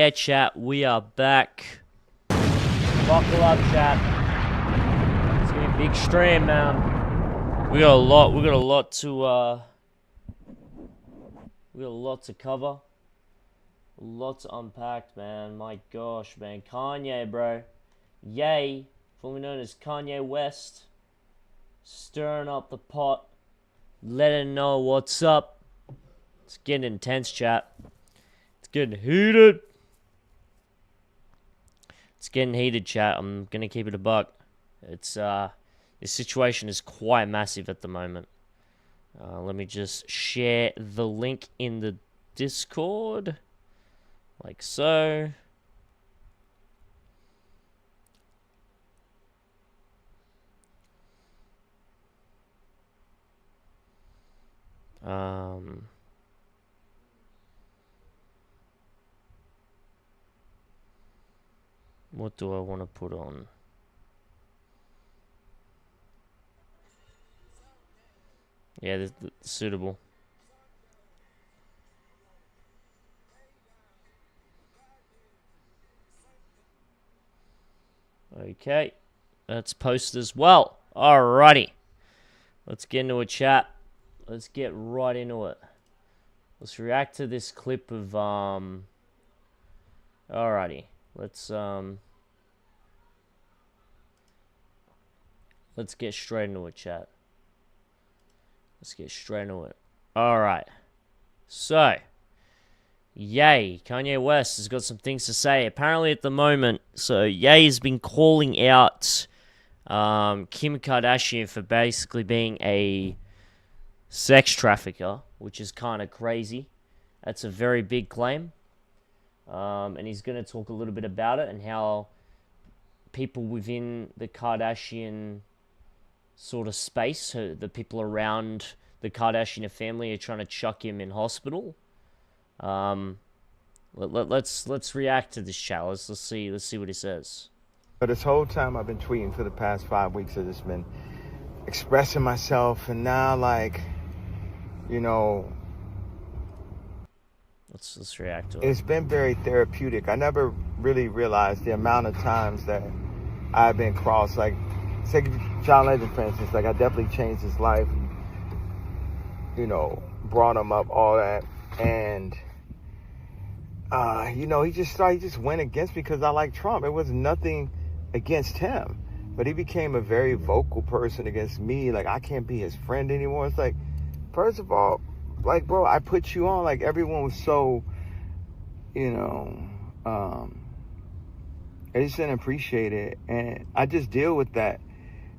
yeah, chat, we are back. Buckle up, chat. It's gonna be a big stream, man. We got a lot to cover. A lot to unpack, man. My gosh, man. Kanye, bro. Ye, formerly known as Kanye West, stirring up the pot, letting know what's up. It's getting intense, chat. It's getting heated. It's getting heated, chat. I'm gonna keep it a buck. It's this situation is quite massive at the moment. Let me just share the link in the Discord, like so. What do I want to put on? Yeah, this suitable. Okay, that's posted as well. Alrighty, let's get into a chat. Let's get right into it. Let's react to this clip of Alrighty, let's get straight into it, chat. Let's get straight into it. Alright. So, Ye, Kanye West has got some things to say. Apparently at the moment, so Ye has been calling out Kim Kardashian for basically being a sex trafficker, which is kind of crazy. That's a very big claim. And he's going to talk a little bit about it and how people within the Kardashian sort of space, so the people around the Kardashian family, are trying to chuck him in hospital. Let's react to this, chat. Let's see what he says. But this whole time I've been tweeting for the past 5 weeks. I've just been expressing myself, and now, like, you know, let's react to it. It's been very therapeutic. I never really realized the amount of times that I've been crossed. Like, say John Legend, for instance. Like, I definitely changed his life. You know, brought him up, all that, and you know, he just went against me because I like Trump. It was nothing against him, but he became a very vocal person against me. Like, I can't be his friend anymore. It's like, first of all, like, bro, I put you on. Like, everyone was so, you know, I just didn't appreciate it, and I just deal with that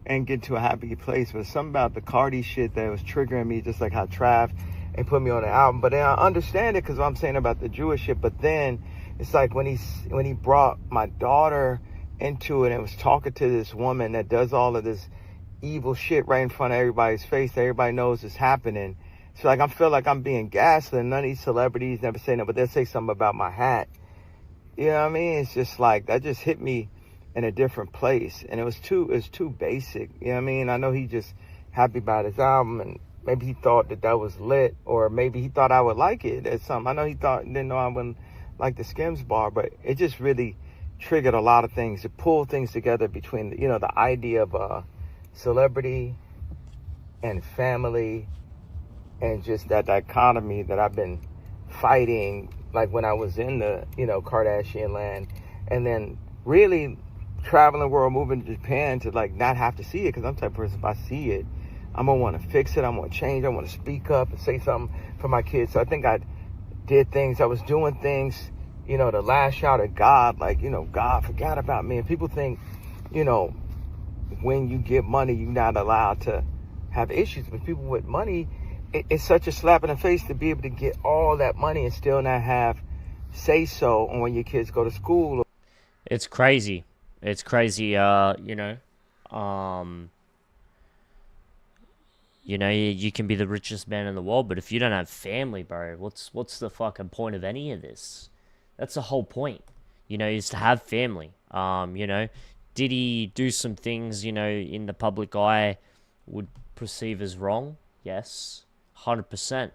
and get to a happy place. But something about the Cardi shit that was triggering me, just like how Trav and put me on the album. But then I understand it because I'm saying about the Jewish shit. But then it's like when he brought my daughter into it and was talking to this woman that does all of this evil shit right in front of everybody's face, everybody knows it's happening. So, like, I feel like I'm being gaslit. None of these celebrities never say no, but they'll say something about my hat. You know what I mean? It's just like, that just hit me in a different place, and it was too basic. You know what I mean? I know he just happy about his album, and maybe he thought that was lit, or maybe he thought I would like it or something. I know he didn't know I wouldn't like the Skims bar, but it just really triggered a lot of things. It pulled things together between, you know, the idea of celebrity and family, and just that dichotomy that I've been fighting, like when I was in the, you know, Kardashian land, and then really traveling the world, moving to Japan to, like, not have to see it, because I'm the type of person, if I see it, I'm going to want to fix it. I'm going to change. I want to speak up and say something for my kids. So I think I did things. I was doing things, you know, to lash out at God, like, you know, God forgot about me. And people think, you know, when you get money, you're not allowed to have issues. But people with money, it's such a slap in the face to be able to get all that money and still not have say-so on when your kids go to school. It's crazy. It's crazy, you know. You know, you can be the richest man in the world, but if you don't have family, bro, what's the fucking point of any of this? That's the whole point, you know, is to have family. You know, did he do some things, you know, in the public eye would perceive as wrong? Yes, 100%.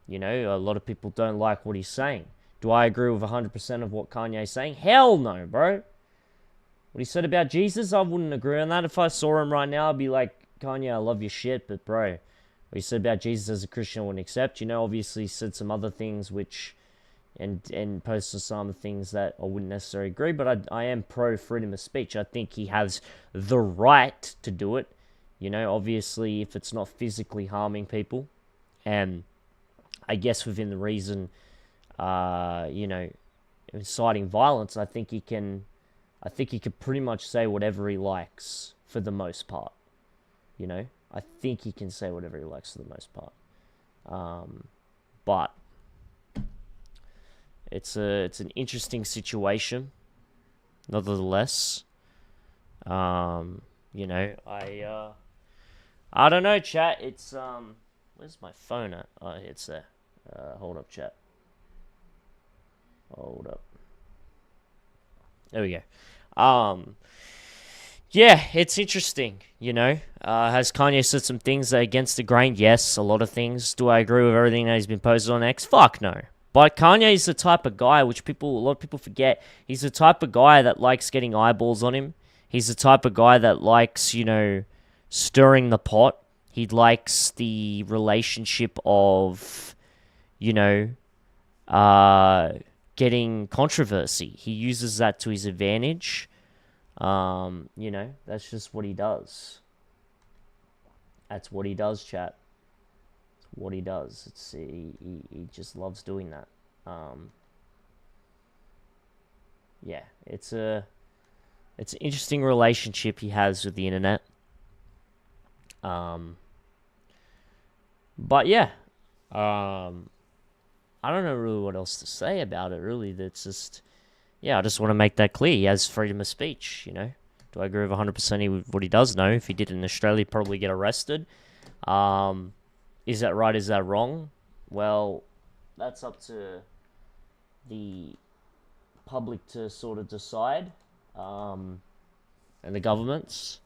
You know, a lot of people don't like what he's saying. Do I agree with 100% of what Kanye's saying? Hell no, bro. What he said about Jesus, I wouldn't agree on that. If I saw him right now, I'd be like, Kanye, I love your shit, but bro, what he said about Jesus as a Christian I wouldn't accept. You know, obviously he said some other things which, and posted some things that I wouldn't necessarily agree, but I am pro freedom of speech. I think he has the right to do it. You know, obviously if it's not physically harming people, and I guess within the reason, you know, inciting violence, I think he could pretty much say whatever he likes for the most part. You know, I think he can say whatever he likes for the most part. But it's an interesting situation, nevertheless. You know, I don't know, chat. It's where's my phone at? Oh, it's there. Hold up, chat. Hold up. There we go. Yeah, it's interesting, you know. Has Kanye said some things that are against the grain? Yes, a lot of things. Do I agree with everything that he's been posted on X? Fuck no. But Kanye is the type of guy, which a lot of people forget, he's the type of guy that likes getting eyeballs on him. He's the type of guy that likes, you know, stirring the pot. He likes the relationship of, you know, getting controversy. He uses that to his advantage. You know, that's just what he does. That's what he does, chat. It's what he does. He just loves doing that. Yeah, it's an interesting relationship he has with the internet. But yeah, I don't know really what else to say about it, really. That's just, yeah, I just want to make that clear. He has freedom of speech, you know. Do I agree with 100% with what he does? No. If he did it in Australia, he'd probably get arrested. Is that right? Is that wrong? Well, that's up to the public to sort of decide, and the governments.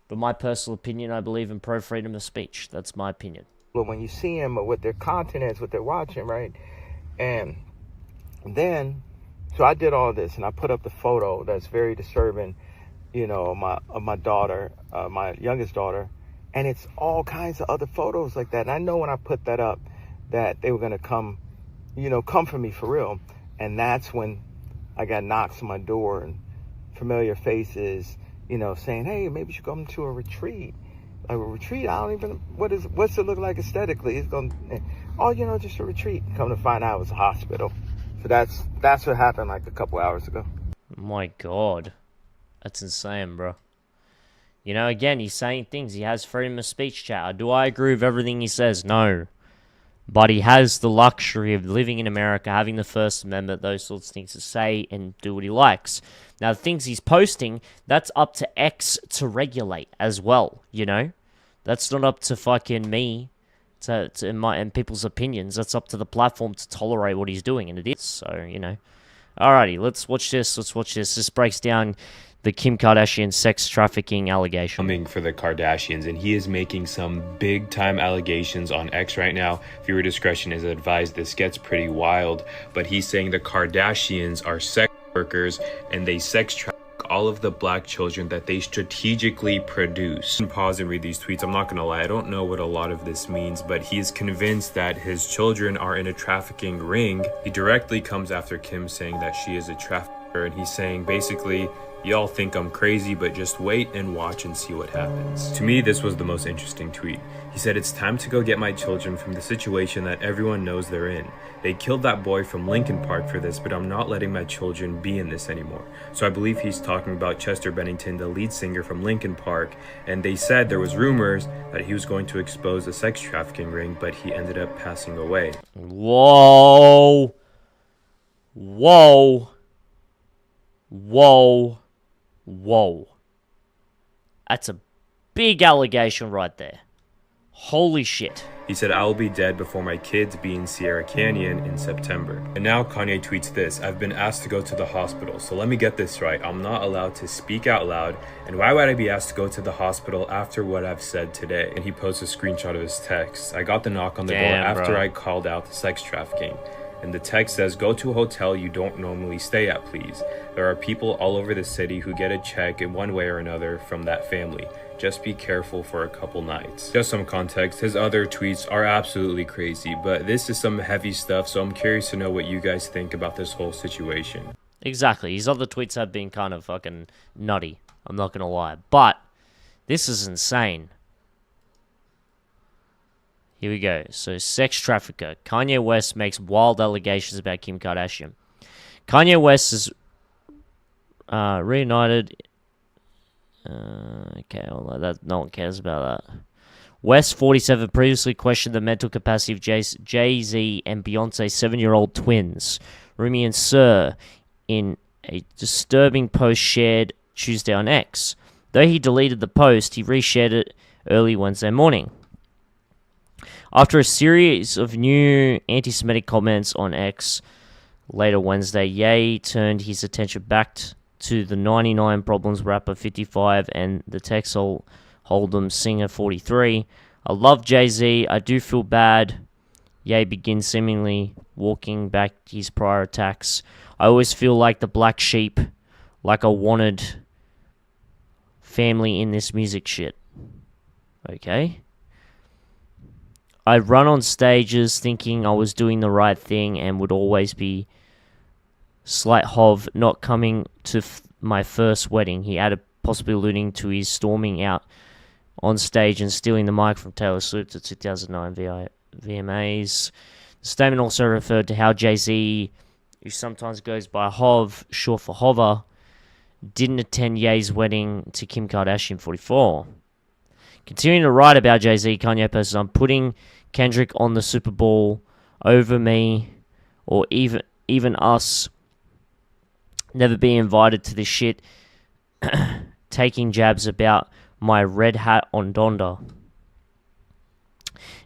But my personal opinion, I believe in pro-freedom of speech. That's my opinion. But when you see them, what their content is, what they're watching, right? And then, so I did all this, and I put up the photo that's very disturbing, you know, of my daughter, my youngest daughter, and it's all kinds of other photos like that. And I know when I put that up that they were going to come for me for real. And that's when I got knocks on my door and familiar faces, you know, saying, hey, maybe you should come to a retreat. A retreat, I don't even, what's it look like aesthetically? It's going, oh, you know, just a retreat. Come to find out it was a hospital. So that's what happened like a couple hours ago. My God. That's insane, bro. You know, again, he's saying things. He has freedom of speech, chat. Do I agree with everything he says? No. But he has the luxury of living in America, having the First Amendment, those sorts of things to say and do what he likes. Now, the things he's posting, that's up to X to regulate as well, you know? That's not up to fucking me and people's opinions. That's up to the platform to tolerate what he's doing, and it is. So, you know. Alrighty, let's watch this. This breaks down the Kim Kardashian sex trafficking allegation. Coming for the Kardashians, and he is making some big time allegations on X right now. Viewer discretion is advised. This gets pretty wild, but he's saying the Kardashians are sex workers and they sex traffic all of the black children that they strategically produce. Pause and read these tweets. I'm not gonna lie, I don't know what a lot of this means, but he is convinced that his children are in a trafficking ring. He directly comes after Kim, saying that she is a trafficker, and he's saying basically, y'all think I'm crazy, but just wait and watch and see what happens. To me, this was the most interesting tweet. He said, it's time to go get my children from the situation that everyone knows they're in. They killed that boy from Lincoln Park for this, but I'm not letting my children be in this anymore. So I believe he's talking about Chester Bennington, the lead singer from Lincoln Park, and they said there was rumors that he was going to expose a sex trafficking ring, but he ended up passing away. Whoa. Whoa. Whoa. Whoa. That's a big allegation right there. Holy shit. He said, I will be dead before my kids be in Sierra Canyon in September. And now Kanye tweets this, I've been asked to go to the hospital. So let me get this right. I'm not allowed to speak out loud. And why would I be asked to go to the hospital after what I've said today? And he posts a screenshot of his text. I got the knock on the door after I called out the sex trafficking. And the text says, "Go to a hotel you don't normally stay at, please. There are people all over the city who get a check in one way or another from that family. Just be careful for a couple nights." Just some context, his other tweets are absolutely crazy, but this is some heavy stuff, so I'm curious to know what you guys think about this whole situation. Exactly. His other tweets have been kind of fucking nutty. I'm not gonna lie. But this is insane. Here we go. So, sex trafficker. Kanye West makes wild allegations about Kim Kardashian. Kanye West is reunited. Okay, well, that no one cares about that. West, 47, previously questioned the mental capacity of Jay-Z and Beyonce's 7-year-old twins, Rumi and Sir, in a disturbing post shared Tuesday on X. Though he deleted the post, he reshared it early Wednesday morning. After a series of new anti-Semitic comments on X later Wednesday, Ye turned his attention back to the 99 Problems rapper 55 and the Texel Hold'em singer 43. "I love Jay-Z. I do feel bad." Ye begins seemingly walking back his prior attacks. "I always feel like the black sheep, like I wanted family in this music shit." Okay. "I'd run on stages thinking I was doing the right thing and would always be slight hov not coming to my first wedding," he added, possibly alluding to his storming out on stage and stealing the mic from Taylor Swift at 2009 VMAs. The statement also referred to how Jay-Z, who sometimes goes by Hov, short for Hover, didn't attend Ye's wedding to Kim Kardashian, 44. Continuing to write about Jay-Z, Kanye posted, "I'm putting Kendrick on the Super Bowl over me or even us. Never be invited to this shit." Taking jabs about my red hat on Donda.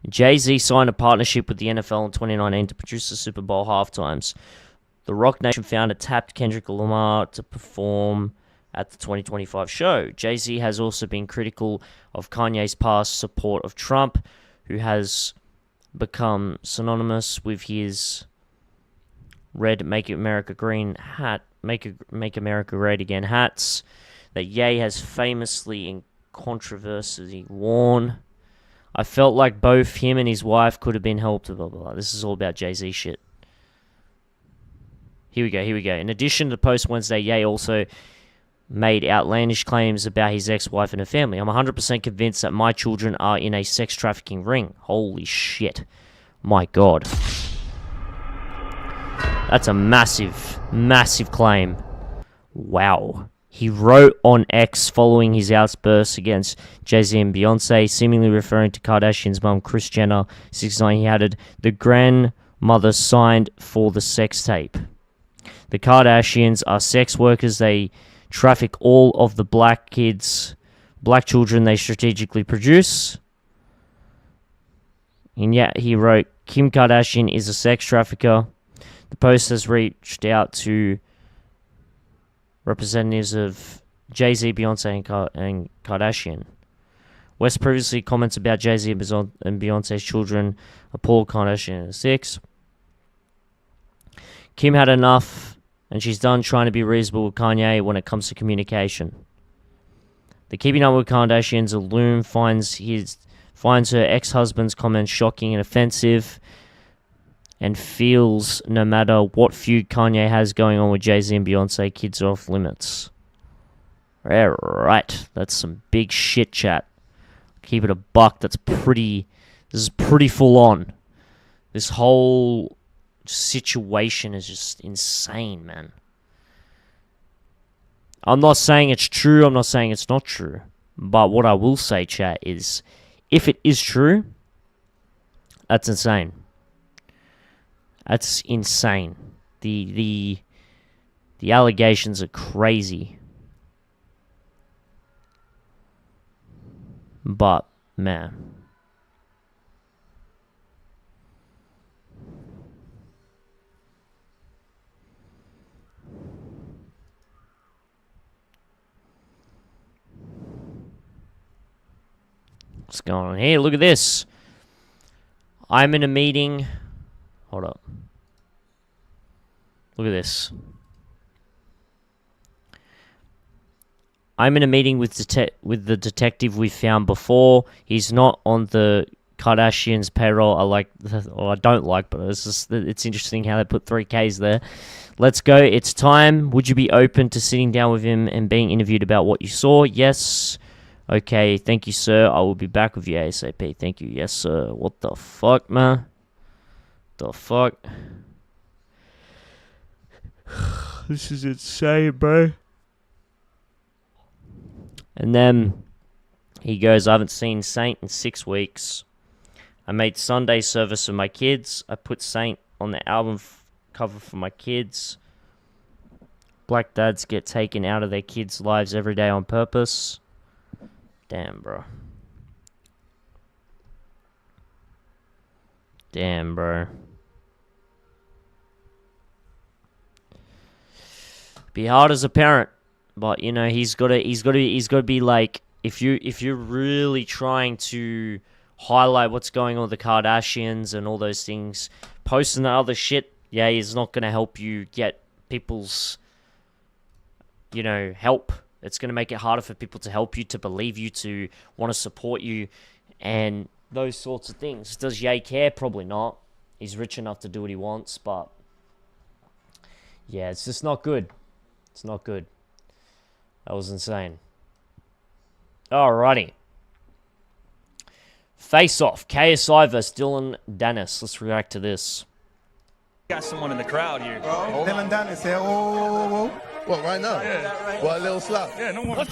Jay-Z signed a partnership with the NFL in 2019 to produce the Super Bowl halftimes. The Rock Nation founder tapped Kendrick Lamar to perform at the 2025 show. Jay-Z has also been critical of Kanye's past support of Trump, who has become synonymous with his red Make America Green hat, Make America Great Again hats, that Ye has famously in controversy worn. "I felt like both him and his wife could have been helped," blah, blah, blah. This is all about Jay-Z shit. Here we go. In addition to the post Wednesday, Ye also made outlandish claims about his ex-wife and her family. "I'm 100% convinced that my children are in a sex trafficking ring." Holy shit. My God. That's a massive, massive claim. Wow. He wrote on X following his outbursts against Jay-Z and Beyonce, seemingly referring to Kardashian's mum, Kris Jenner, 69. He added, "The grandmother signed for the sex tape. The Kardashians are sex workers. They traffic all of the black children they strategically produce." And yet he wrote, "Kim Kardashian is a sex trafficker." The post has reached out to representatives of Jay-Z, Beyonce, and Kardashian. West previously comments about Jay-Z and Beyonce's children, Paul Kardashian and 6. "Kim had enough, and she's done trying to be reasonable with Kanye when it comes to communication. The Keeping Up with Kardashians alum finds her ex-husband's comments shocking and offensive, and feels no matter what feud Kanye has going on with Jay-Z and Beyonce, kids are off limits." Alright, that's some big shit, chat. Keep it a buck. This is pretty full on. This whole situation is just insane, man. I'm not saying it's true, I'm not saying it's not true. But what I will say, chat, is if it is true, that's insane. That's insane. The allegations are crazy. But, man. What's going on here? Look at this. I'm in a meeting. Hold up. Look at this. I'm in a meeting with the detective we found before. He's not on the Kardashians' payroll. I don't like, but it's interesting how they put 3Ks there. Let's go. It's time. Would you be open to sitting down with him and being interviewed about what you saw? Yes. Okay. Thank you, sir. I will be back with you ASAP. Thank you. Yes, sir. What the fuck, man? The fuck? This is insane, bro. And then he goes, I haven't seen Saint in 6 weeks. I made Sunday service for my kids. I put Saint on the album cover for my kids. Black dads get taken out of their kids' lives every day on purpose. Damn, bro. Damn, bro. Be hard as a parent. But you know he's got to be like if you're really trying to highlight what's going on with the Kardashians and all those things, posting the other shit, yeah, is not going to help you get people's help. It's going to make it harder for people to help you, to believe you, to want to support you, and those sorts of things. Does Ye care? Probably not. He's rich enough to do what he wants, but yeah, it's just not good. It's not good. That was insane. Alrighty. Face off. KSI vs. Dylan Dennis. Let's react to this. Got someone in the crowd here. Dylan Dennis here. Whoa. What, right now? Yeah. Right. What, a little slap? Yeah, no more.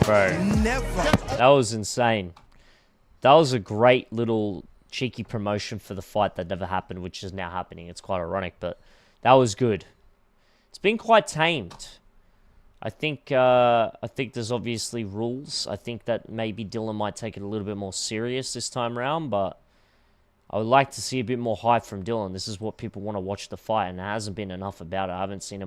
Bro. Never. That was insane. That was a great little cheeky promotion for the fight that never happened, which is now happening. It's quite ironic, but that was good. It's been quite tamed. I think there's obviously rules. I think that maybe Dylan might take it a little bit more serious this time around, but I would like to see a bit more hype from Dylan. This is what people want to watch the fight, and there hasn't been enough about it. I haven't seen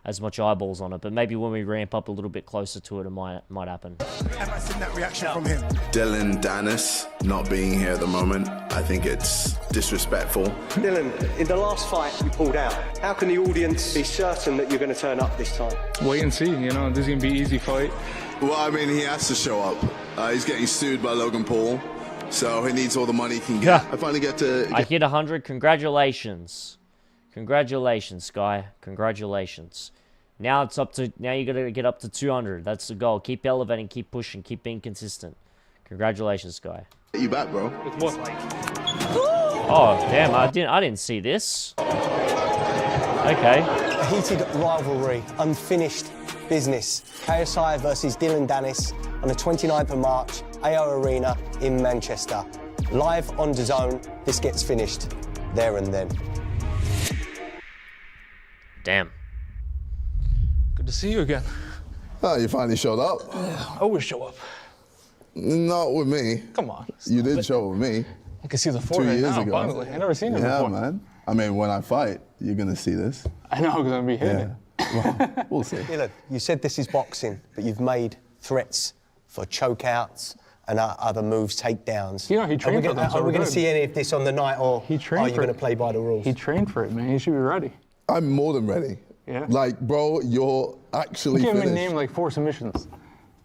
as much eyeballs on it, but maybe when we ramp up a little bit closer to it, it might happen. Have I seen that reaction from him? Dylan Dennis not being here at the moment, I think it's disrespectful. Dylan, in the last fight you pulled out. How can the audience be certain that you're going to turn up this time? Wait and see, this is going to be an easy fight. Well, I mean, he has to show up. He's getting sued by Logan Paul, so he needs all the money he can get. Yeah. I finally get to... I hit 100. Congratulations. Congratulations, Sky. Congratulations. Now you got to get up to 200. That's the goal. Keep elevating, keep pushing, keep being consistent. Congratulations, Sky. Get you back, bro. With what? Oh, damn. I didn't see this. Okay. A heated rivalry, unfinished business. KSI versus Dylan Dennis on the 29th of March, AO Arena in Manchester. Live on DAZN, this gets finished there and then. Damn. Good to see you again. Oh, you finally showed up. I always show up. Not with me. Come on. You did show up with me. I can see the 2 forehead years now, ago. finally. I never seen it Yeah, before. man. I mean, when I fight, you're going to see this. I know I'm going to be hitting Yeah. it. Well, we'll see. Dylan, you said this is boxing, but you've made threats for chokeouts and other moves, takedowns. You know, he trained for them, so Are we we're going to good. see any of this on the night, or He trained are you for going it. to play by the rules? He trained for it, man. He should be ready. I'm more than ready. Yeah. Like, bro, you're actually Give him a finished. name like 4 submissions.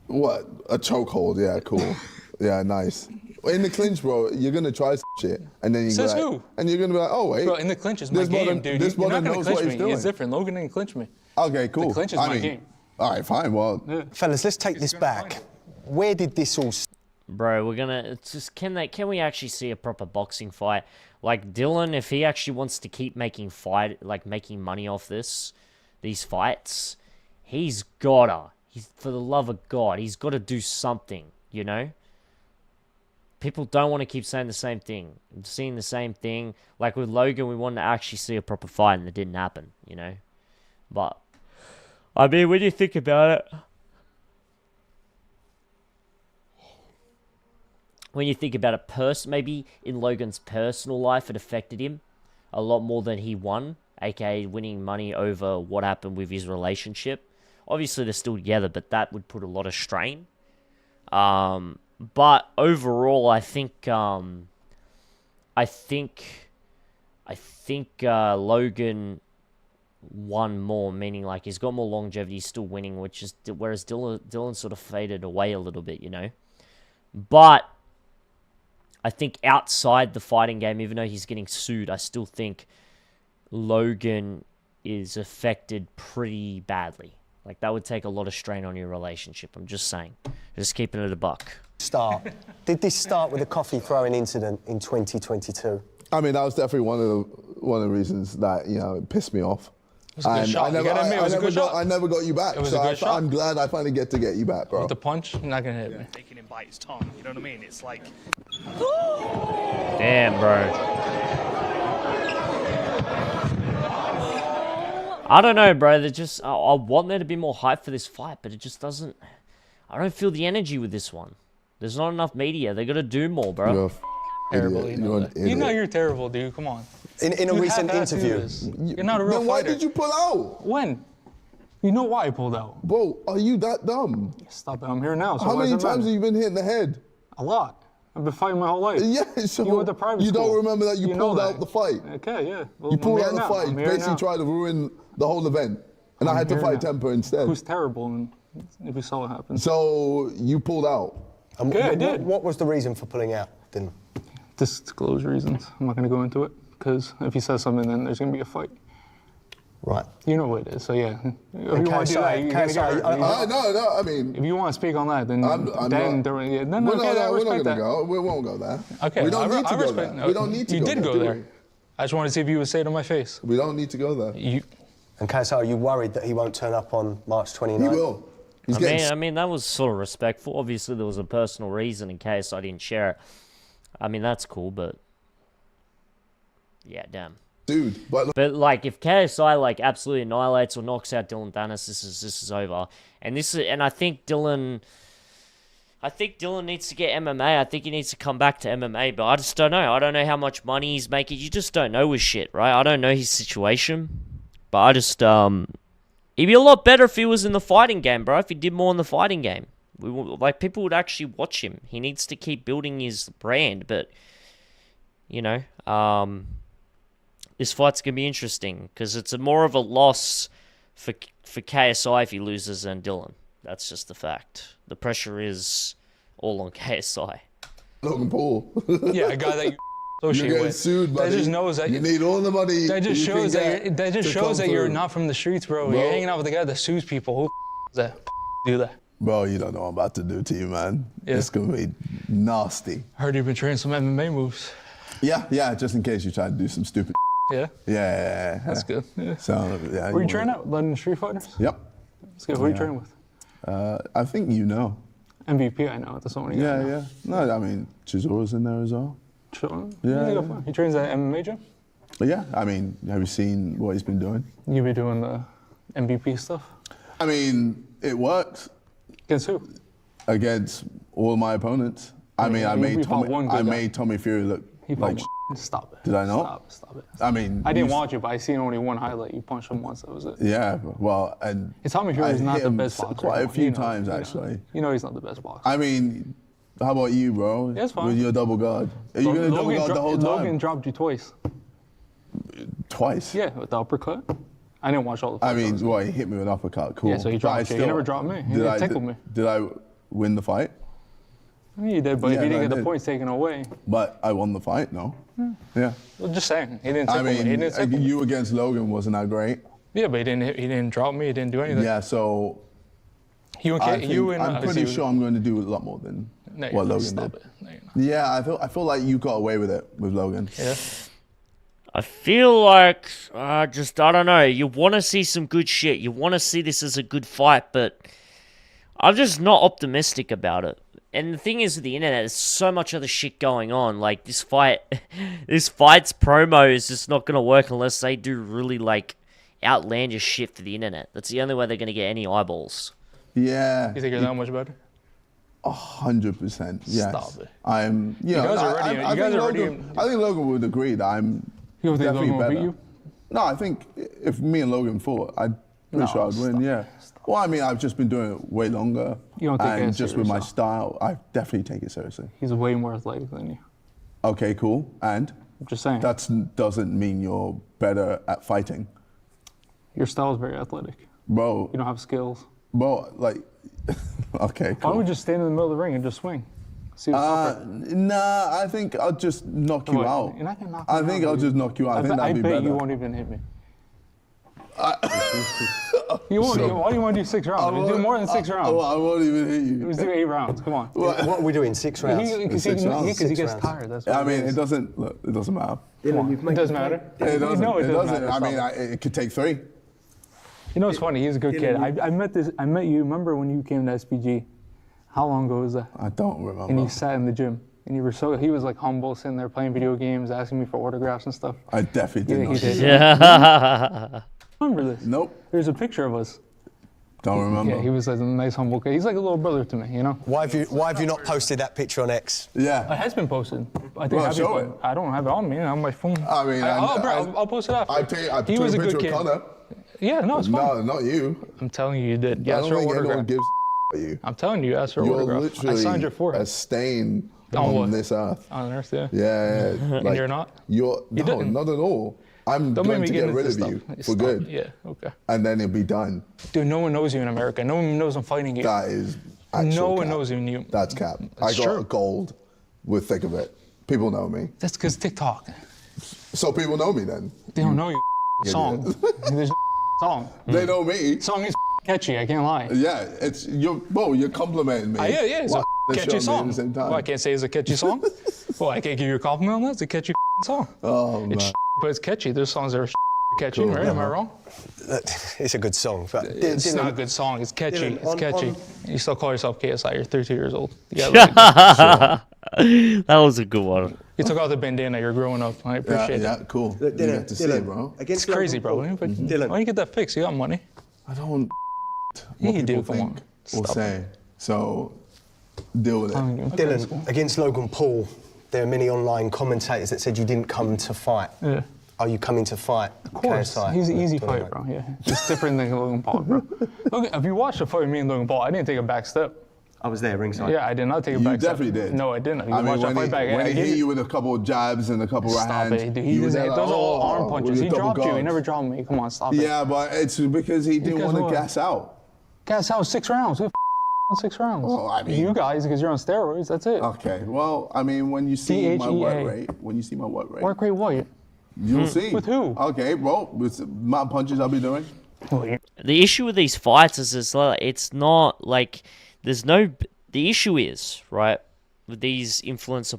What? A chokehold. Yeah, cool. Yeah, nice. In the clinch, bro, you're going to try some shit. And then Says like, who? And you're going to be like, oh, wait. Bro, in the clinch is my This game, brother- dude. this You're brother not going knows to what clinch he's me. doing. It's different. Logan didn't clinch me. Okay, cool. The clinch is my game. All right, fine. Well, Yeah. Fellas, let's take this back. Where did this all start? Bro, we're gonna. It's just can we actually see a proper boxing fight? Like Dylan, if he actually wants to keep making money off these fights, he's gotta. For the love of God, he's got to do something. You know. People don't want to keep saying the same thing, seeing the same thing. Like with Logan, we wanted to actually see a proper fight, and it didn't happen. You know. But I mean, when you think about it. When you think about it, maybe in Logan's personal life, it affected him a lot more than he won, aka winning money over what happened with his relationship. Obviously, they're still together, but that would put a lot of strain. But overall, I think Logan won more, meaning like he's got more longevity, he's still winning, whereas Dylan sort of faded away a little bit, you know. But I think outside the fighting game, even though he's getting sued, I still think Logan is affected pretty badly. Like, that would take a lot of strain on your relationship. I'm just saying. Just keeping it a buck. Did this start with a coffee throwing incident in 2022? I mean, that was definitely one of the reasons that, you know, it pissed me off. It was a good shot. I never got you back. It was a good shot. I'm glad I finally get to get you back, bro. With the punch, you're not gonna hit me. Taking him by his tongue, you know what I mean? It's like... Damn, bro. I don't know, bro. I want there to be more hype for this fight, but it just doesn't... I don't feel the energy with this one. There's not enough media. They got to do more, bro. You're Terrible. idiot. You know that. You know you're terrible, dude. Come on. In a recent interview. You're not a real Then why fighter. did you pull out? When? You know why I pulled out. Bro, are you that dumb? Stop it. I'm here now. So How why many does it times matter? have you been hit in the head? A lot. I've been fighting my whole life. Yeah, so You went to private you don't school. remember that you know pulled that. out the fight. Okay, yeah. Well, You I'm pulled here out the now. fight, I'm here basically now. tried to ruin the whole event. And I I'm had to here fight now. Temper instead. Who's terrible, and if we saw what happened. So you pulled out. And Yeah, I did. What was the reason for pulling out, Dylan? Disclose reasons. I'm not going to go into it, because if he says something, then there's going to be a fight. Right. You know what it is, so yeah. If you want to do that, you're gonna get hurt. No, I mean... If you want to speak on that, then I'm then not, during we're I not respect gonna that. go. We won't go there. Okay, We don't need to I go respect, there. We don't need to you go did there. go do there. we? I just wanted to see if you would say it to my face. We don't need to go there. You, And KSI, are you worried that he won't turn up on March 29th? He will. He's getting... I mean, that was sort of respectful. Obviously, there was a personal reason in case I didn't share it. I mean, that's cool, but... Yeah, damn. Dude, but... But, like, if KSI, like, absolutely annihilates or knocks out Dylan Dennis, this is over. And I think Dylan needs to get MMA. I think he needs to come back to MMA, but I just don't know. I don't know how much money he's making. You just don't know his shit, right? I don't know his situation. But I just, he'd be a lot better if he was in the fighting game, bro. If he did more in the fighting game. Like, people would actually watch him. He needs to keep building his brand, but, you know, this fight's going to be interesting because it's more of a loss for KSI if he loses than Dylan. That's just the fact. The pressure is all on KSI. Logan Paul. yeah, a guy that you You're associate getting with. sued, buddy. That just knows that you need all the money. That just you shows can that get that just to shows come that you're through. not from the streets, bro. Bro. You're hanging out with a guy that sues people. Who is that? Do that? Bro, you don't know what I'm about to do to you, man. Yeah. It's going to be nasty. Heard you've been training some MMA moves. Yeah, just in case you try to do some stupid Yeah, Yeah. that's good. Yeah. So, yeah. Where you training at? London Street Fighters? Yep. That's good. Who are you training with? I think you know. MVP, I know. That's the only guy. I know. Yeah. No, I mean, Chizora's in there as well. Sure. Yeah. He trains at MMA gym? But yeah, I mean, have you seen what he's been doing? You be doing the MVP stuff? I mean, it works Against who? against all my opponents. I mean, I made Tommy Fury look He like fought Stop it. Did I not? Stop it. I mean, I didn't watch it, but I seen only one highlight. You punched him once. That was it. Yeah, well, and Tommy Fury is I not hit the him best boxer. quite a You few know, times, you know. actually. You know he's not the best boxer. I mean, how about you, bro? Yeah, it's fine. With your double guard. Are you going to double guard the whole time? Logan dropped you twice. Twice? Yeah, with the uppercut. I didn't watch all the I fights. mean, well, he hit me with an uppercut, cool. Yeah, so he But I dropped you. He never dropped me. He didn't tickle me. Did I win the fight? I mean, you did, but Yeah, if you no, didn't I get the did. points taken away. But I won the fight, no? Yeah. Well, just saying. He didn't I tickle me. He mean, didn't tickle me. you against Logan wasn't that great? Yeah, but he didn't drop me. He didn't do anything. Yeah, so You and I'm pretty sure I'm going to do a lot more than what Logan did. It. No, you're not. Yeah, I feel like you got away with it with Logan. Yeah. I feel like, I don't know. You want to see some good shit. You want to see this as a good fight, but I'm just not optimistic about it. And the thing is with the internet, there's so much other shit going on. Like, this fight's promo is just not going to work unless they do really, like, outlandish shit for the internet. That's the only way they're going to get any eyeballs. Yeah. You think you're that much better? 100%. Yes. Stop it. I'm. You know, guys are already- I you guys think are already- I think Logan would agree that I'm You don't think definitely Logan will better. beat you? No, I think if me and Logan fought, I'm pretty sure I'd win. Yeah. Well, I mean, I've just been doing it way longer. You don't take it and as just with serious, my huh? style, I definitely take it seriously. He's way more athletic than you. Okay, cool. And I'm just saying. that doesn't mean you're better at fighting. Your style is very athletic. Bro. You don't have skills. Bro, like, okay, Why cool. don't we just stand in the middle of the ring and just swing? See what's up. Nah, I think I'll just knock you out. You're not gonna knock I me think out, I'll dude. just knock you out. I think I that'd be bet better. you won't even hit me. You won't. Why do you want to do 6 rounds? We do more than 6 rounds. I won't even hit you. Let's do 8 rounds. Come on. What are we doing? 6 rounds? Because Six rounds. he Six gets rounds. tired. That's what I mean, is. it doesn't matter. It doesn't matter. It doesn't. No, it doesn't matter. I mean, Stop it could take 3. You know, it's funny. He's a good kid. I met you. Remember when you came to SPG? How long ago was that? I don't remember. And you sat in the gym, and he was like humble, sitting there playing video games, asking me for autographs and stuff. I definitely did Yeah, not. he did. Yeah. Remember this? Nope. There's a picture of us. Don't remember. Yeah, he was like a nice, humble kid. He's like a little brother to me, you know? Why have you not posted that picture on X? Yeah. It has been posted. I think Well, show it. I don't have it on me. On my phone. I mean, I'll post it after. I took He was a a picture good of kid. Connor. Yeah, no, it's fine. No, not you. I'm telling you, you did. I You asked don't for think anyone autograph. gives about you. I'm telling you, you asked for You're autograph. I literally signed your forehead. a stain On on what? this earth. On Earth, yeah. Yeah, yeah. And you're not? No, didn't. not at all. I'm Don't make going me to get get into rid this of stuff. you for Stop. good. Yeah, okay. And then it'll be done. Dude, no one knows you in America. No one knows I'm fighting you. That is actual No one cap. knows you. That's cap. I It's got true. gold with thick of it. People know me. That's because TikTok. So people know me then. They don't know your song. There's song. They know me. Song is catchy, I can't lie. Yeah, you're complimenting me. Yeah, it's While a catchy showing me song. At the same time. Well, I can't say it's a catchy song. Well, I can't give you a compliment on that. It's a catchy song. Oh, man. It's but it's catchy. There's songs that are catchy, Cool. right? Am I wrong? It's a good song. But It's not a good song. It's catchy. Dylan, It's catchy. You still call yourself KSI. You're 32 years old. You, That was a good one. you took out the bandana. You're growing up. I appreciate Yeah, it. cool. You get to see it, bro. It's crazy, bro. But why don't you get that fixed? You got money. I don't Yeah, what you do. people Come on. think or Stop say. So deal with it. Dylan, against Logan Paul, there are many online commentators that said you didn't come to fight. Yeah. Are you coming to fight? Of course. KSI? He's an easy fight, bro. Yeah. It's different than Logan Paul, bro. Look, if you watch the fight with me and Logan Paul, I didn't take a back step. I was there ringside. Yeah, I did not take a You back step. definitely did. No, I didn't. You I mean, watch that fight back. when I he gave hit you with a couple of jabs and a couple of right Stop hands, it, dude. you was there Those are all arm with punches. a He double dropped you. He guard. never dropped me. Come on, stop it. Yeah, but it's because he didn't Because want what? to gas out. Guys, that was 6 rounds. Who on 6 rounds? Well, I mean- you guys, because you're on steroids. That's it. Okay, well, I mean, when you see my work THEA. rate, Work rate what? you'll see. With who? Okay, well, with the amount of punches I'll be doing. The issue with these fights is it's not like there's no. The issue is right with these influencer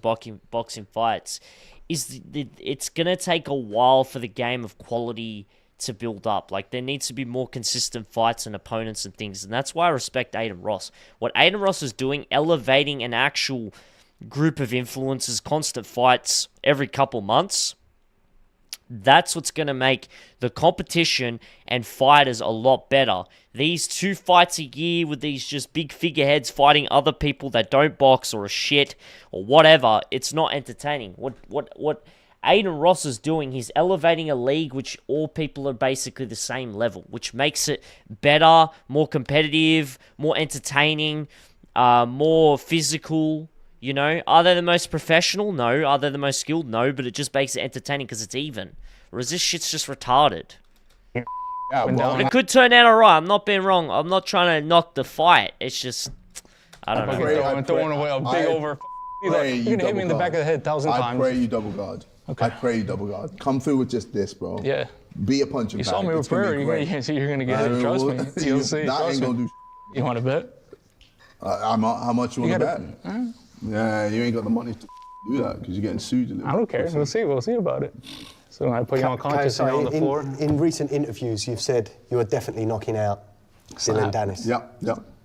boxing fights is it's gonna take a while for the game of quality to build up. Like there needs to be more consistent fights and opponents and things, and that's why I respect Aiden Ross. What Aiden Ross is doing, elevating an actual group of influencers, constant fights every couple months. That's what's going to make the competition and fighters a lot better. These 2 fights a year with these just big figureheads fighting other people that don't box or are shit or whatever, it's not entertaining. What Aiden Ross is doing, he's elevating a league which all people are basically the same level, which makes it better, more competitive, more entertaining, more physical. You know, are they the most professional? No. Are they the most skilled? No. But it just makes it entertaining because it's even. Whereas this shit's just retarded. Yeah, well, But it could turn out alright. I'm not being wrong. I'm not trying to knock the fight. It's just, I don't know. Throwing away a big over. You're going to hit me in the back of the head 1,000 times. I pray you double guard. Okay. I pray you double guard. Come through with just this, bro. Yeah. Be a punching You bag. saw me with It's gonna prayer. be You're great. going to get it. Trust me. You'll see. That Trust ain't me. gonna do. You want to bet? How much you want to bet? gotta- Yeah, you ain't got the money to do that because you're getting sued. I don't care. We'll see. We'll see about it. So I put you unconscious and you're on the floor. In recent interviews, you've said you are definitely knocking out Dylan Dennis. Yep.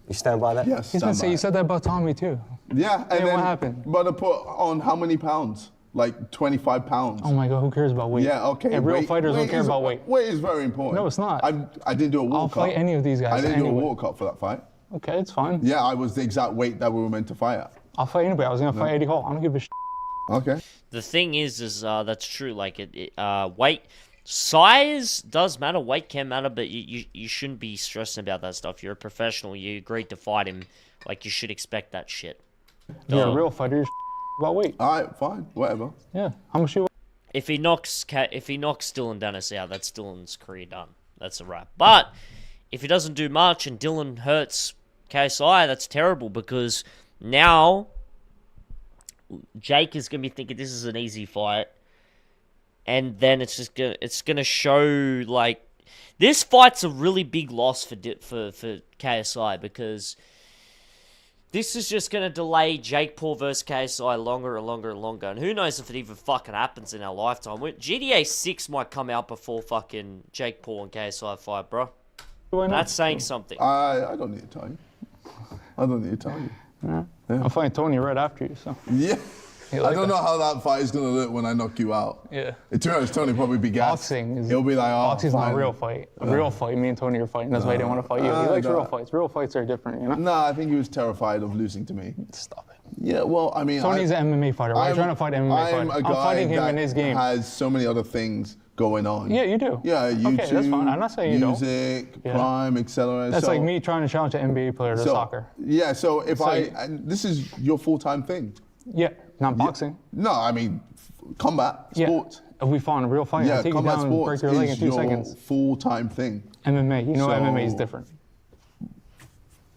You stand by that? Yes. He's been saying, you said that about Tommy too. Yeah, and Yeah, then what happened? But I put on how many pounds? Like 25 pounds. Oh my God, who cares about weight? Yeah, okay. And real weight- fighters don't weight care is- about weight. Weight is very important. No, it's not. I didn't do a walk I'll fight any of these guys I didn't do a anyway. walk up for that fight. Okay, it's fine. Yeah, I was the exact weight that we were meant to fight at. I'll fight anybody. I was going to fight Eddie Hall. I don't give a shit. Okay. The thing is that's true. Like weight, size does matter. Weight can matter, but you shouldn't be stressing about that stuff. You're a professional. You agreed to fight him. Like you should expect that shit. You're a real fighter. You're about weight. All right, fine, whatever. Yeah. How much you? If he knocks Dylan Dennis out, that's Dylan's career done. That's a wrap. But if he doesn't do much and Dylan hurts KSI, that's terrible because now Jake is going to be thinking this is an easy fight. And then it's gonna show, like, this fight's a really big loss for KSI because this is just gonna delay Jake Paul versus KSI longer and longer and longer. And who knows if it even fucking happens in our lifetime. GTA 6 might come out before fucking Jake Paul and KSI fight, bro. That's saying something. I don't need to tell you. I don't need to tell you. Yeah. I'll fight Tony right after you, so. Yeah. Like I don't know how that fight is going to look when I knock you out. Yeah. To be honest, Tony probably be gassed. He'll be like, oh, boxing's not a real fight. A real fight, me and Tony are fighting. That's why he didn't want to fight you. He likes real fights. Real fights are different, you know? Nah, I think he was terrified of losing to me. Stop it. Yeah, well, I mean... Tony's an MMA fighter. Why are you trying to fight an MMA fighter? I'm a guy fighting him in his game. Has so many other things going on. Yeah, you do. Yeah, YouTube, okay, that's fine. I'm not saying you don't. Music, Prime, etc. That's like me trying to challenge an NBA player to soccer. Yeah, so if and this is your full-time thing. Yeah, not boxing. No, I mean, combat, sports. If we fought in a real fight, I'll take you down and break your leg in 2 seconds. Full-time thing. MMA, you know MMA is different.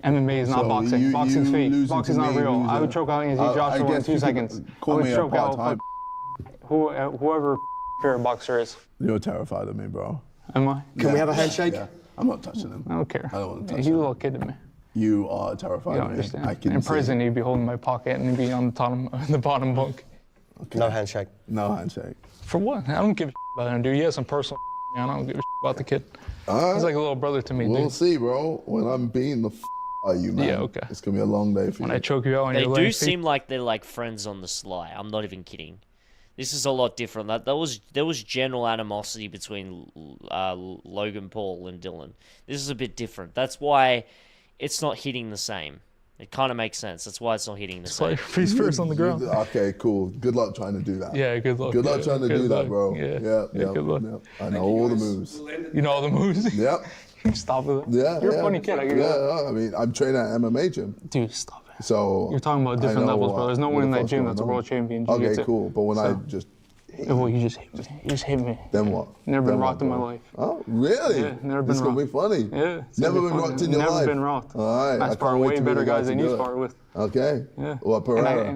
MMA is not boxing. Boxing's fake. Boxing's not real. I would choke out Anthony Joshua in 2 seconds. I would choke out whoever favorite boxer is. You're terrified of me, bro. Am I? Can we have a handshake? Yeah. I'm not touching him. I don't care. I don't want to touch him. He's a little kid to me. You are terrified of me. Understand. I can in prison, he'd be holding my pocket and he'd be on the bottom bunk. Okay. No handshake. No handshake. For what? I don't give a about him, dude. He has some personal I don't give a about the kid. He's like a little brother to me, dude. We'll see, bro. When I'm beating the out of you, man. Yeah, okay. It's going to be a long day for you. When I choke you out on your leg. They do seem like they're like friends on the sly. I'm not even kidding. This is a lot different. There was general animosity between Logan Paul and Dylan. This is a bit different. That's why it's not hitting the same. It kind of makes sense. That's why it's not hitting the same. Like face first on the ground. Okay, cool. Good luck trying to do that. Yeah, good luck. Good luck trying to do that, bro. Yeah, good luck. Yep. I know all the moves. You know all the moves? Yep. Stop with it. Yeah, you're a funny kid. I mean, I'm training at an MMA gym. Dude, stop it. So you're talking about different levels, bro. There's no one in that gym that's a world champion. Okay, cool. But when I just well, you just hit me. Then what? Never been rocked in my life. Oh, really? Yeah, never been This is going to be funny. Yeah. Never been rocked in your life? Never been rocked. All right. I spar way better guys than you spar with. Okay. Yeah. Well, Pereira.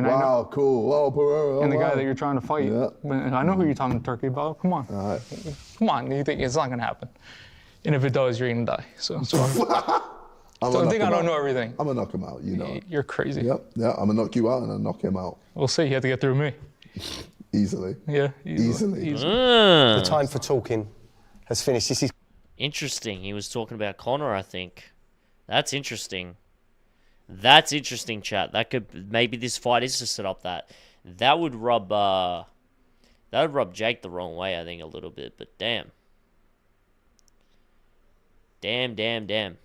Wow, cool. Wow, Pereira. And the guy that you're trying to fight. Yeah. I know who you're talking to Turkey about. Come on. All right. Come on. You think it's not going to happen. And if it does, you're going to die. So I think I don't know everything. I'm going to knock him out, you know. You're crazy. Yep. Yeah, I'm going to knock you out and I'll knock him out. We'll see. You have to get through me. Easily. Yeah, easily. The time for talking has finished. This is interesting. He was talking about Conor, I think. That's interesting. That's interesting, chat. That could maybe this fight is to set up that. That would rub Jake the wrong way, I think, a little bit. But damn. Damn.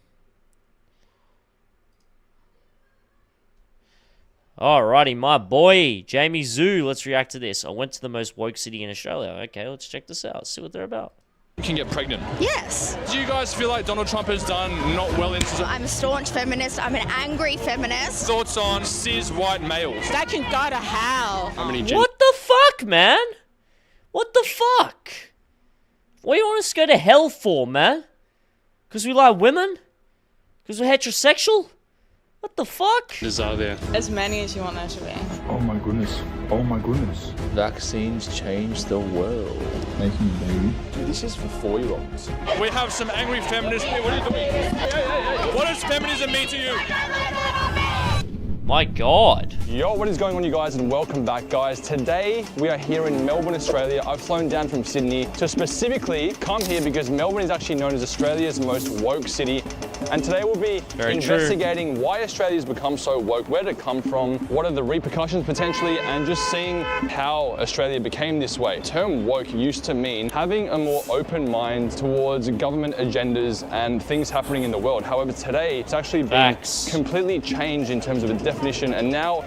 Alrighty, my boy, Jamie Zoo. Let's react to this. I went to the most woke city in Australia. Okay, let's check this out. See what they're about. You can get pregnant. Yes. Do you guys feel like Donald Trump has done not well in... I'm a staunch feminist. I'm an angry feminist. Thoughts on cis white males? That can go to hell. What the fuck, man? What the fuck? What do you want us to go to hell for, man? Because we like women? Because we're heterosexual? What the fuck? Are there? As many as you want there to be. Oh my goodness. Oh my goodness. Vaccines change the world. Making a baby. Dude, this is for 4-year-olds. We have some angry feminists. What are you doing? Hey. What does feminism mean to you? My God. Yo, what is going on, you guys, and welcome back, guys. Today, we are here in Melbourne, Australia. I've flown down from Sydney to specifically come here because Melbourne is actually known as Australia's most woke city. And today we'll be investigating why Australia's become so woke, where did it come from, what are the repercussions potentially, and just seeing how Australia became this way. The term woke used to mean having a more open mind towards government agendas and things happening in the world. However, today it's actually been completely changed in terms of the definition, and now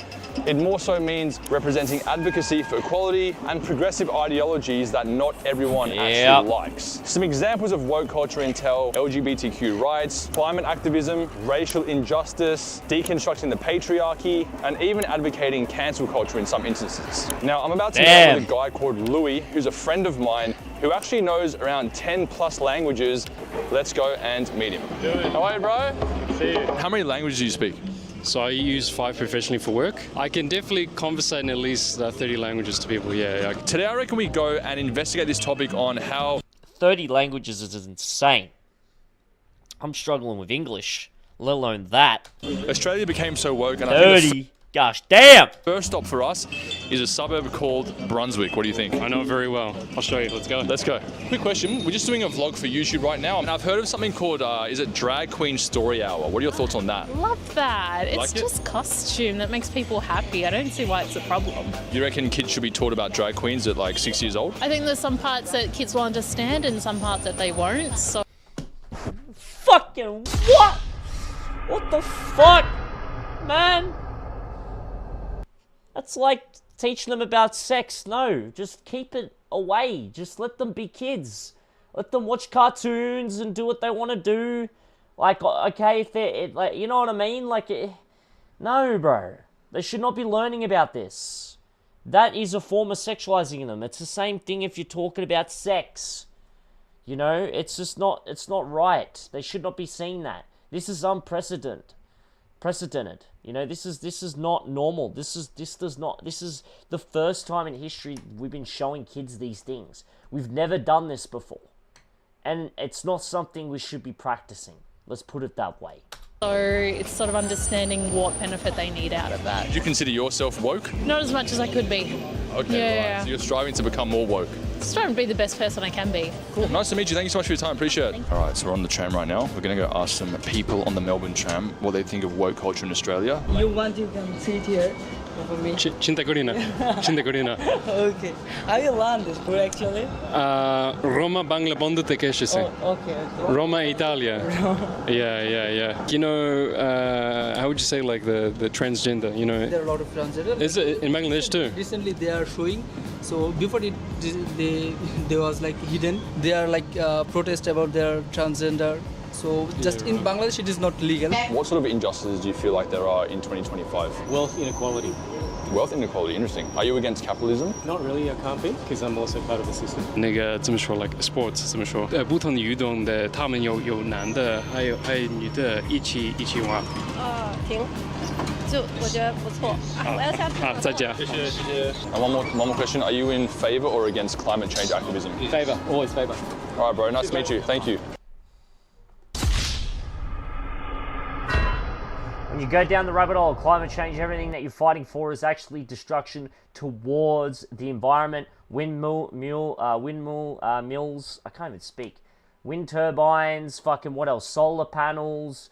It more so means representing advocacy for equality and progressive ideologies that not everyone actually likes. Some examples of woke culture entail LGBTQ rights, climate activism, racial injustice, deconstructing the patriarchy, and even advocating cancel culture in some instances. Now, I'm about to meet with a guy called Louis, who's a friend of mine who actually knows around 10 plus languages. Let's go and meet him. How are you, bro? See you. How many languages do you speak? So I use 5 professionally for work. I can definitely conversate in at least 30 languages to people, yeah. Today I reckon we go and investigate this topic on how... 30 languages is insane. I'm struggling with English, let alone that. Australia became so woke and 30? Gosh damn! First stop for us is a suburb called Brunswick. What do you think? I know it very well. I'll show you. Let's go. Let's go. Quick question. We're just doing a vlog for YouTube right now, and I've heard of something called, is it Drag Queen Story Hour? What are your thoughts on that? Love that. It's just costume that makes people happy. I don't see why it's a problem. You reckon kids should be taught about drag queens at like 6 years old? I think there's some parts that kids will understand and some parts that they won't, so... Fucking what? What the fuck? Man? That's like teaching them about sex. No, just keep it away. Just let them be kids. Let them watch cartoons and do what they want to do. Like, okay, if they're, like, you know what I mean? Like, no, bro. They should not be learning about this. That is a form of sexualizing them. It's the same thing if you're talking about sex. You know, it's just not, it's not right. They should not be seeing that. This is unprecedented. You know, this is not normal. This is the first time in history we've been showing kids these things. We've never done this before. And it's not something we should be practicing. Let's put it that way. So it's sort of understanding what benefit they need out of that. Do you consider yourself woke? Not as much as I could be. Okay, Yeah. right. So you're striving to become more woke. Just trying to be the best person I can be. Cool. Nice to meet you. Thank you so much for your time. Appreciate it. All right, so we're on the tram right now. We're going to go ask some people on the Melbourne tram what they think of woke culture in Australia. You can sit here for me. Cinta Corina. Okay. How you learn this word actually? Roma Bangla Bondu Tekeshise. Okay. Roma Italia. Yeah. You know, how would you say like the transgender, you know? There are a lot of transgender. Is it in Bangladesh too? Recently they are showing. So before they was like hidden. They are like protest about their transgender. So just in Bangladesh it is not legal. What sort of injustices do you feel like there are in 2025? Wealth inequality. Wealth inequality, interesting. Are you against capitalism? Not really, I can't be, because I'm also part of the system. 那个这么说 like sports 这么说，不同的运动的，他们有男的，还有女的一起玩。挺，就我觉得不错。我要下次。再见。谢谢。And one more question. Are you in favour or against climate change activism? Favour, always favour. All right, bro. Nice to meet you. Thank you. When you go down the rabbit hole of climate change, everything that you're fighting for is actually destruction towards the environment. Windmill mills, I can't even speak. Wind turbines, fucking what else? Solar panels,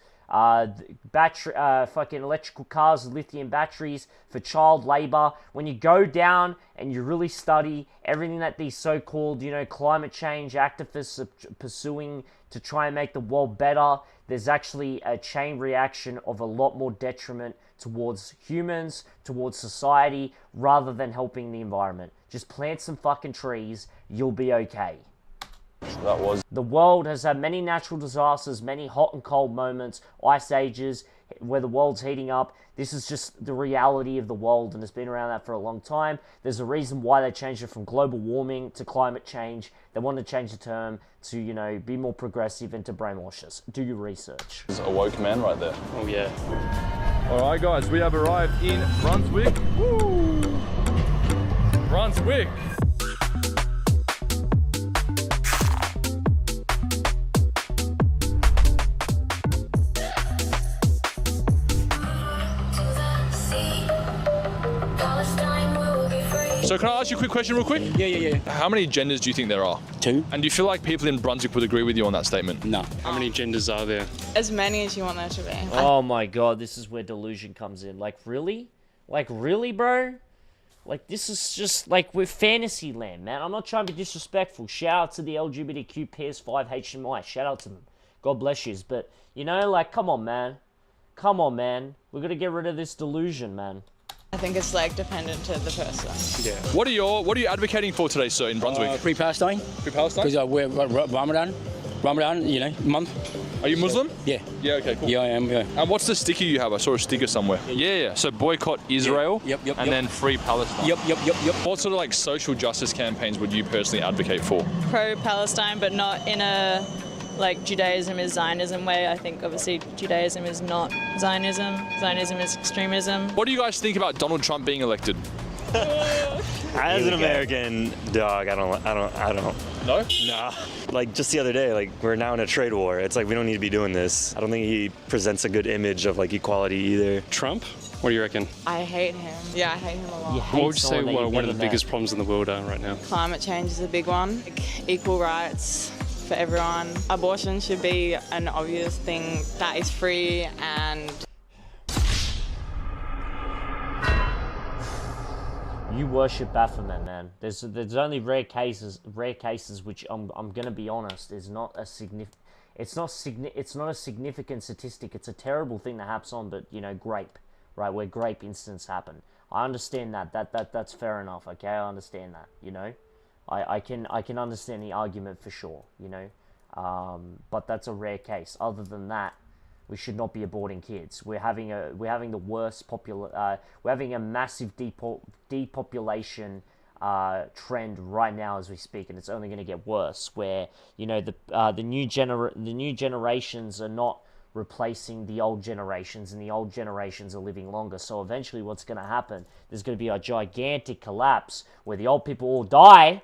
battery, fucking electrical cars with lithium batteries for child labor. When you go down and you really study everything that these so-called, you know, climate change activists are pursuing to try and make the world better, there's actually a chain reaction of a lot more detriment towards humans, towards society, rather than helping the environment. Just plant some fucking trees, you'll be okay. That was... The world has had many natural disasters, many hot and cold moments, ice ages, where the world's heating up. This is just the reality of the world, and it's been around that for a long time. There's a reason why they changed it from global warming to climate change. They wanted to change the term to, you know, be more progressive and to brainwash us. Do your research. There's a woke man right there. Oh, yeah. All right, guys, we have arrived in Brunswick. Woo! Brunswick. So can I ask you a quick question real quick? Yeah. How many genders do you think there are? 2. And do you feel like people in Brunswick would agree with you on that statement? No. How many genders are there? As many as you want there to be. Oh my god, this is where delusion comes in. Like, really? Like, really, bro? Like, this is just, like, we're fantasy land, man. I'm not trying to be disrespectful. Shout out to the LGBTQ PS5 HMI. Shout out to them. God bless yous. But, you know, like, come on, man. Come on, man. We're gonna get rid of this delusion, man. I think it's like dependent to the person. Yeah. What are you advocating for today, sir, in Brunswick? Free Palestine. Free Palestine? Because we're Ramadan, month. Are you Muslim? Yeah. Yeah, okay, cool. Yeah, I am, yeah. And what's the sticker you have? I saw a sticker somewhere. Yeah. So boycott Israel. Yep. And then free Palestine. Yep. What sort of like social justice campaigns would you personally advocate for? Pro-Palestine, but not in a like Judaism is Zionism way. I think obviously Judaism is not Zionism. Zionism is extremism. What do you guys think about Donald Trump being elected? As an American, dog, I don't. No? Nah. Like just the other day, like we're now in a trade war. It's like we don't need to be doing this. I don't think he presents a good image of like equality either. Trump? What do you reckon? I hate him. Yeah, I hate him a lot. What would you say one of the biggest problems in the world are right now? Climate change is a big one. Like, equal rights for everyone. Abortion should be an obvious thing that is free and... You worship Baphomet, man. There's only rare cases which I'm gonna be honest is not a it's not a significant statistic. It's a terrible thing that happens on, but you know, grape, right? Where grape incidents happen. I understand that's fair enough. Okay, I understand that. You know, I can understand the argument for sure. You know, but that's a rare case. Other than that, we should not be aborting kids. We're having the worst we're having a massive depopulation trend right now as we speak, and it's only going to get worse. Where you know the new generations are not replacing the old generations, and the old generations are living longer. So eventually, what's going to happen? There's going to be a gigantic collapse where the old people all die,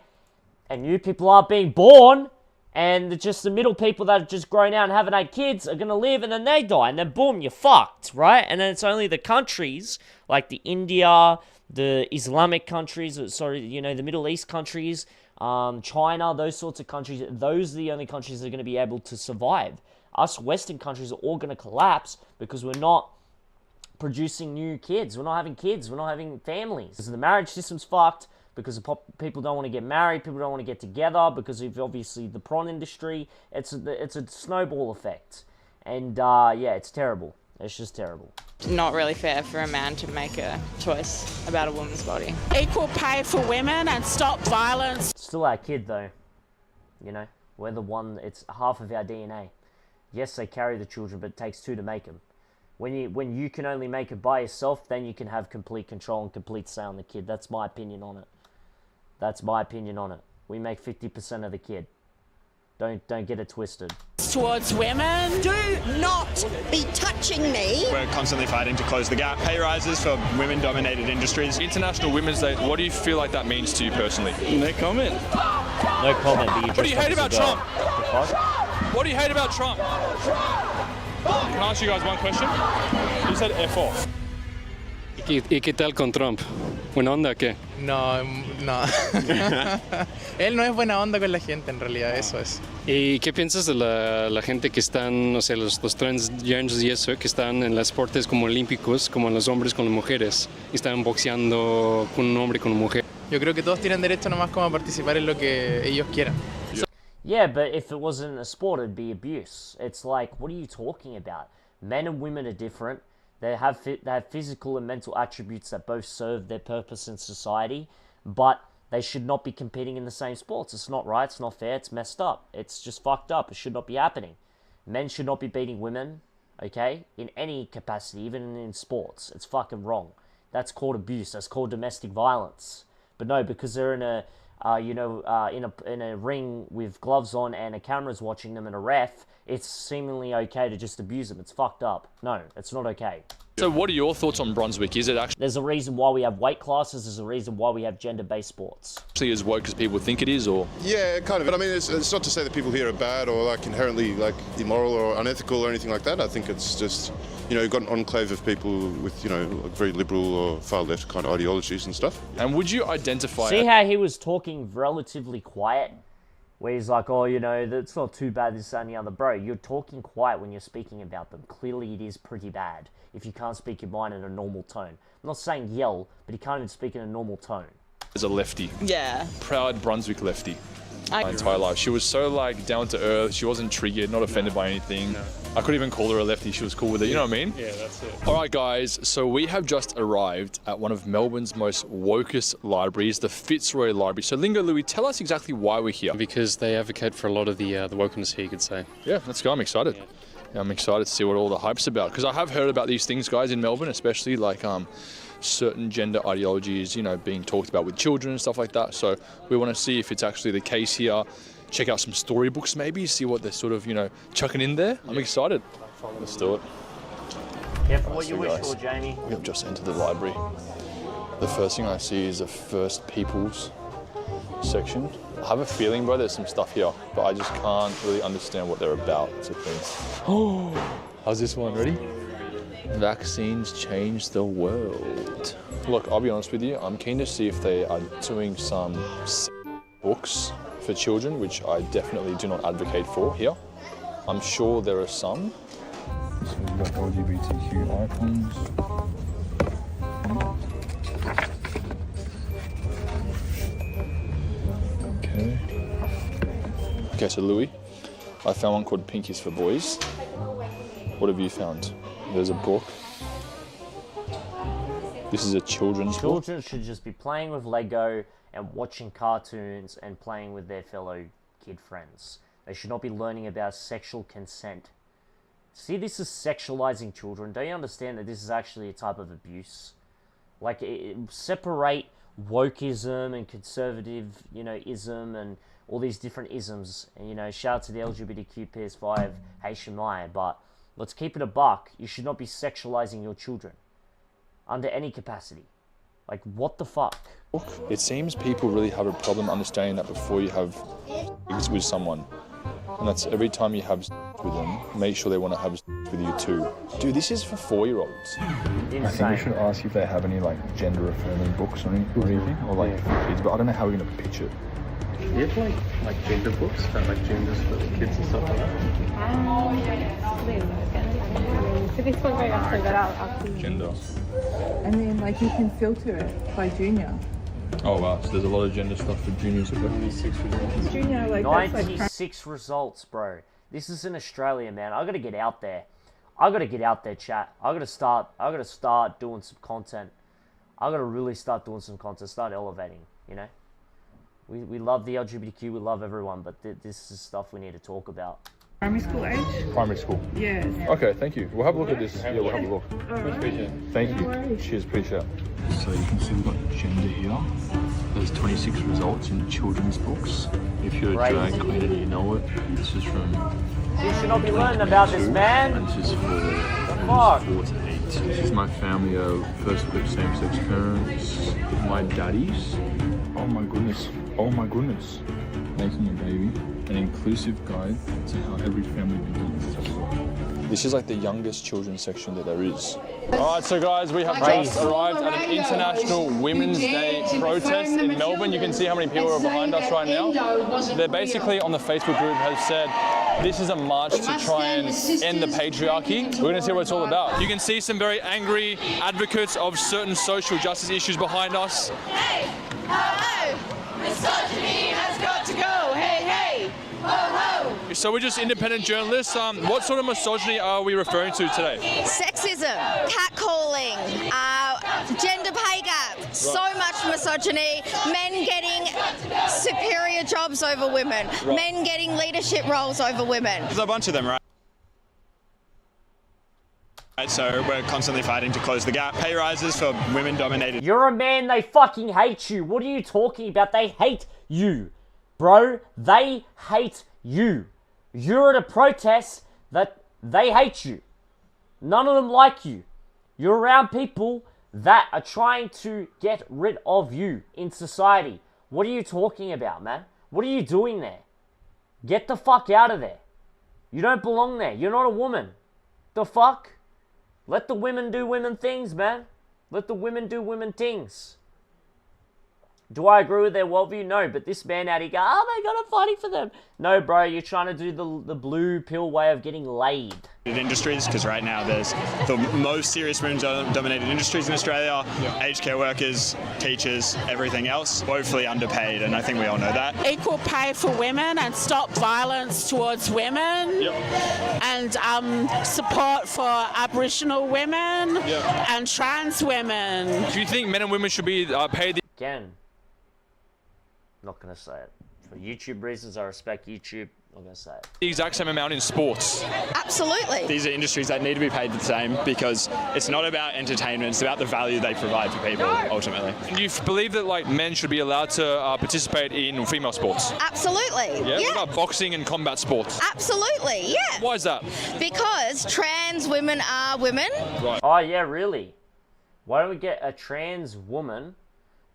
and new people aren't being born. And just the middle people that have just grown out and haven't had kids are going to live, and then they die, and then boom, you're fucked, right? And then it's only the countries, like the India, the Islamic countries, the Middle East countries, China, those sorts of countries, those are the only countries that are going to be able to survive. Us Western countries are all going to collapse because we're not producing new kids. We're not having kids. We're not having families. So the marriage system's fucked. Because people don't want to get married, people don't want to get together, because of obviously the prawn industry. It's a snowball effect. And yeah, it's terrible. It's just terrible. Not really fair for a man to make a choice about a woman's body. Equal pay for women and stop violence. Still our kid though. You know, we're the one, it's half of our DNA. Yes, they carry the children, but it takes two to make them. When you can only make it by yourself, then you can have complete control and complete say on the kid. That's my opinion on it. That's my opinion on it. We make 50% of the kid. Don't get it twisted. Towards women. Do not be touching me. We're constantly fighting to close the gap. Pay rises for women-dominated industries. International Women's Day, what do you feel like that means to you personally? No comment. No comment. But what do you hate about Trump? What do you hate about Trump? Can I ask you guys one question? You said F off. ¿Y qué tal con Trump? ¿Buena onda o qué? No. Él no es buena onda con la gente, en realidad, eso es. ¿Y qué piensas de la gente que están, o sea, los transgenders y eso, que están en los deportes como olímpicos, como los hombres con las mujeres, y están boxeando con un hombre y con una mujer? Yo creo que todos tienen derecho nomás como a participar en lo que ellos quieran. Yeah, but if it wasn't a sport, it'd be abuse. It's like, what are you talking about? Men and women are different. They have physical and mental attributes that both serve their purpose in society, but they should not be competing in the same sports. It's not right, it's not fair, it's messed up. It's just fucked up. It should not be happening. Men should not be beating women, okay? In any capacity, even in sports. It's fucking wrong. That's called abuse. That's called domestic violence. But no, because they're in a in a ring with gloves on and a camera's watching them and a ref, it's seemingly okay to just abuse them. It's fucked up. No, it's not okay. So what are your thoughts on Brunswick? Is it actually... There's a reason why we have weight classes. There's a reason why we have gender-based sports. Actually as woke as people think it is, or...? Yeah, kind of. But I mean, it's not to say that people here are bad or like inherently like immoral or unethical or anything like that. I think it's just, you know, you've got an enclave of people with, you know, like very liberal or far left kind of ideologies and stuff. And would you identify... See how he was talking relatively quiet? Where he's like, oh, you know, that's not too bad, this, that, and the other. Bro, you're talking quiet when you're speaking about them. Clearly it is pretty bad if you can't speak your mind in a normal tone. I'm not saying yell, but he can't even speak in a normal tone. As a lefty. Yeah. Proud Brunswick lefty. My entire life. She was so like down to earth. She wasn't triggered, not offended by anything. I could even call her a lefty. She was cool with it. You know what I mean? Yeah, that's it. All right, guys. So we have just arrived at one of Melbourne's most wokest libraries, the Fitzroy Library. So Lingo Louis, tell us exactly why we're here. Because they advocate for a lot of the wokeness here, you could say. Yeah, let's go. I'm excited. Yeah, I'm excited to see what all the hype's about. Because I have heard about these things, guys, in Melbourne, especially like certain gender ideologies, you know, being talked about with children and stuff like that. So we want to see if it's actually the case here. Check out some storybooks maybe, see what they're sort of, you know, chucking in there. I'm excited. Let's do it. Careful what you wish for, Jamie. We have just entered the library. The first thing I see is the First Peoples section. I have a feeling, bro, there's some stuff here, but I just can't really understand what they're about. It's a thing. Oh, how's this one? Ready? Vaccines change the world. Look, I'll be honest with you. I'm keen to see if they are doing some books for children, which I definitely do not advocate for here. I'm sure there are some. So we've got LGBTQ icons. Okay, so Louis, I found one called Pink is for Boys. What have you found? There's a book. This is a children's book. Children should just be playing with Lego and watching cartoons and playing with their fellow kid friends. They should not be learning about sexual consent. See, this is sexualizing children. Don't you understand that this is actually a type of abuse? Like, separate wokeism and conservative, you know, ism and all these different isms. And, you know, shout out to the LGBTQ PS5, hey Shemai, but let's keep it a buck. You should not be sexualizing your children under any capacity. Like, what the fuck? It seems people really have a problem understanding that before you have sex with someone. And that's every time you have sex with them, make sure they want to have sex with you too. Dude, this is for 4-year-olds. I think we should ask if they have any like gender affirming books or anything, or like for kids, but I don't know how we're going to pitch it. Do you have like gender books about like genders for the kids and stuff like that? So this one right after that, Gender. and then like you can filter it by junior. Oh wow, so there's a lot of gender stuff for juniors. Junior, like that's like 96 results, bro. This is in Australia, man. I gotta get out there. I gotta get out there, chat. I gotta start doing some content. I gotta really start doing some content. Start elevating, you know. We love the LGBTQ. We love everyone, but this is stuff we need to talk about. primary school age. Primary school. Yes. Okay, thank you. We'll have a look at this. Yeah, we'll have a look. Right. Thank you. Cheers, appreciate it. So you can see we've got gender here. There's 26 results in children's books. If you're a drag queen and you know it, this is from... You should not be learning about this, man. And this is for 4 to 8. This is my family of first with same-sex parents. My daddies. Oh my goodness. Oh my goodness. Making a baby. An inclusive guide to how every family begins. This is like the youngest children's section that there is. All right, so guys, we have just arrived at an International Women's Day protest in Melbourne. You can see how many people are behind us right now. They're basically on the Facebook group have said, this is a march to try and end the patriarchy. We're gonna see what it's all about. You can see some very angry advocates of certain social justice issues behind us. Hey, ho, misogyny has got to go. Hey, hey, ho, ho. So we're just independent journalists. What sort of misogyny are we referring to today? Sexism, catcalling, gender pay gap, so much misogyny, men getting superior jobs over women, men getting leadership roles over women. There's a bunch of them, right? So we're constantly fighting to close the gap. Pay rises for women-dominated. You're a man, they fucking hate you. What are you talking about? They hate you. Bro, they hate you. You're at a protest that they hate you. None of them like you. You're around people that are trying to get rid of you in society. What are you talking about, man? What are you doing there? Get the fuck out of there. You don't belong there. You're not a woman. The fuck? Let the women do women things, man. Let the women do women things. Do I agree with their worldview? No, but this man out here goes, oh my god, I'm fighting for them. No, bro, you're trying to do the blue pill way of getting laid. industries, because right now there's the most serious women-dominated industries in Australia, aged care workers, teachers, everything else, woefully underpaid, and I think we all know that. Equal pay for women and stop violence towards women, and support for Aboriginal women and trans women. Do you think men and women should be paid? Again, not going to say it. For YouTube reasons, I respect YouTube. I'm going to say it. The exact same amount in sports. Absolutely. These are industries that need to be paid the same, because it's not about entertainment, it's about the value they provide for people, ultimately. Do you believe that like men should be allowed to participate in female sports? Absolutely. Yeah? What about boxing and combat sports? Absolutely, yeah. Why is that? Because trans women are women. Right. Oh, yeah, really? Why don't we get a trans woman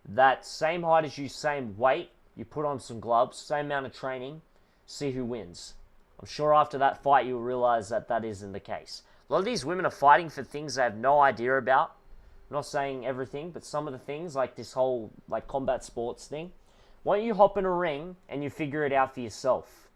that same height as you, same weight, you put on some gloves, same amount of training, see who wins. I'm sure after that fight you'll realise that that isn't the case. A lot of these women are fighting for things they have no idea about. I'm not saying everything, but some of the things, like this whole like combat sports thing. Why don't you hop in a ring and you figure it out for yourself?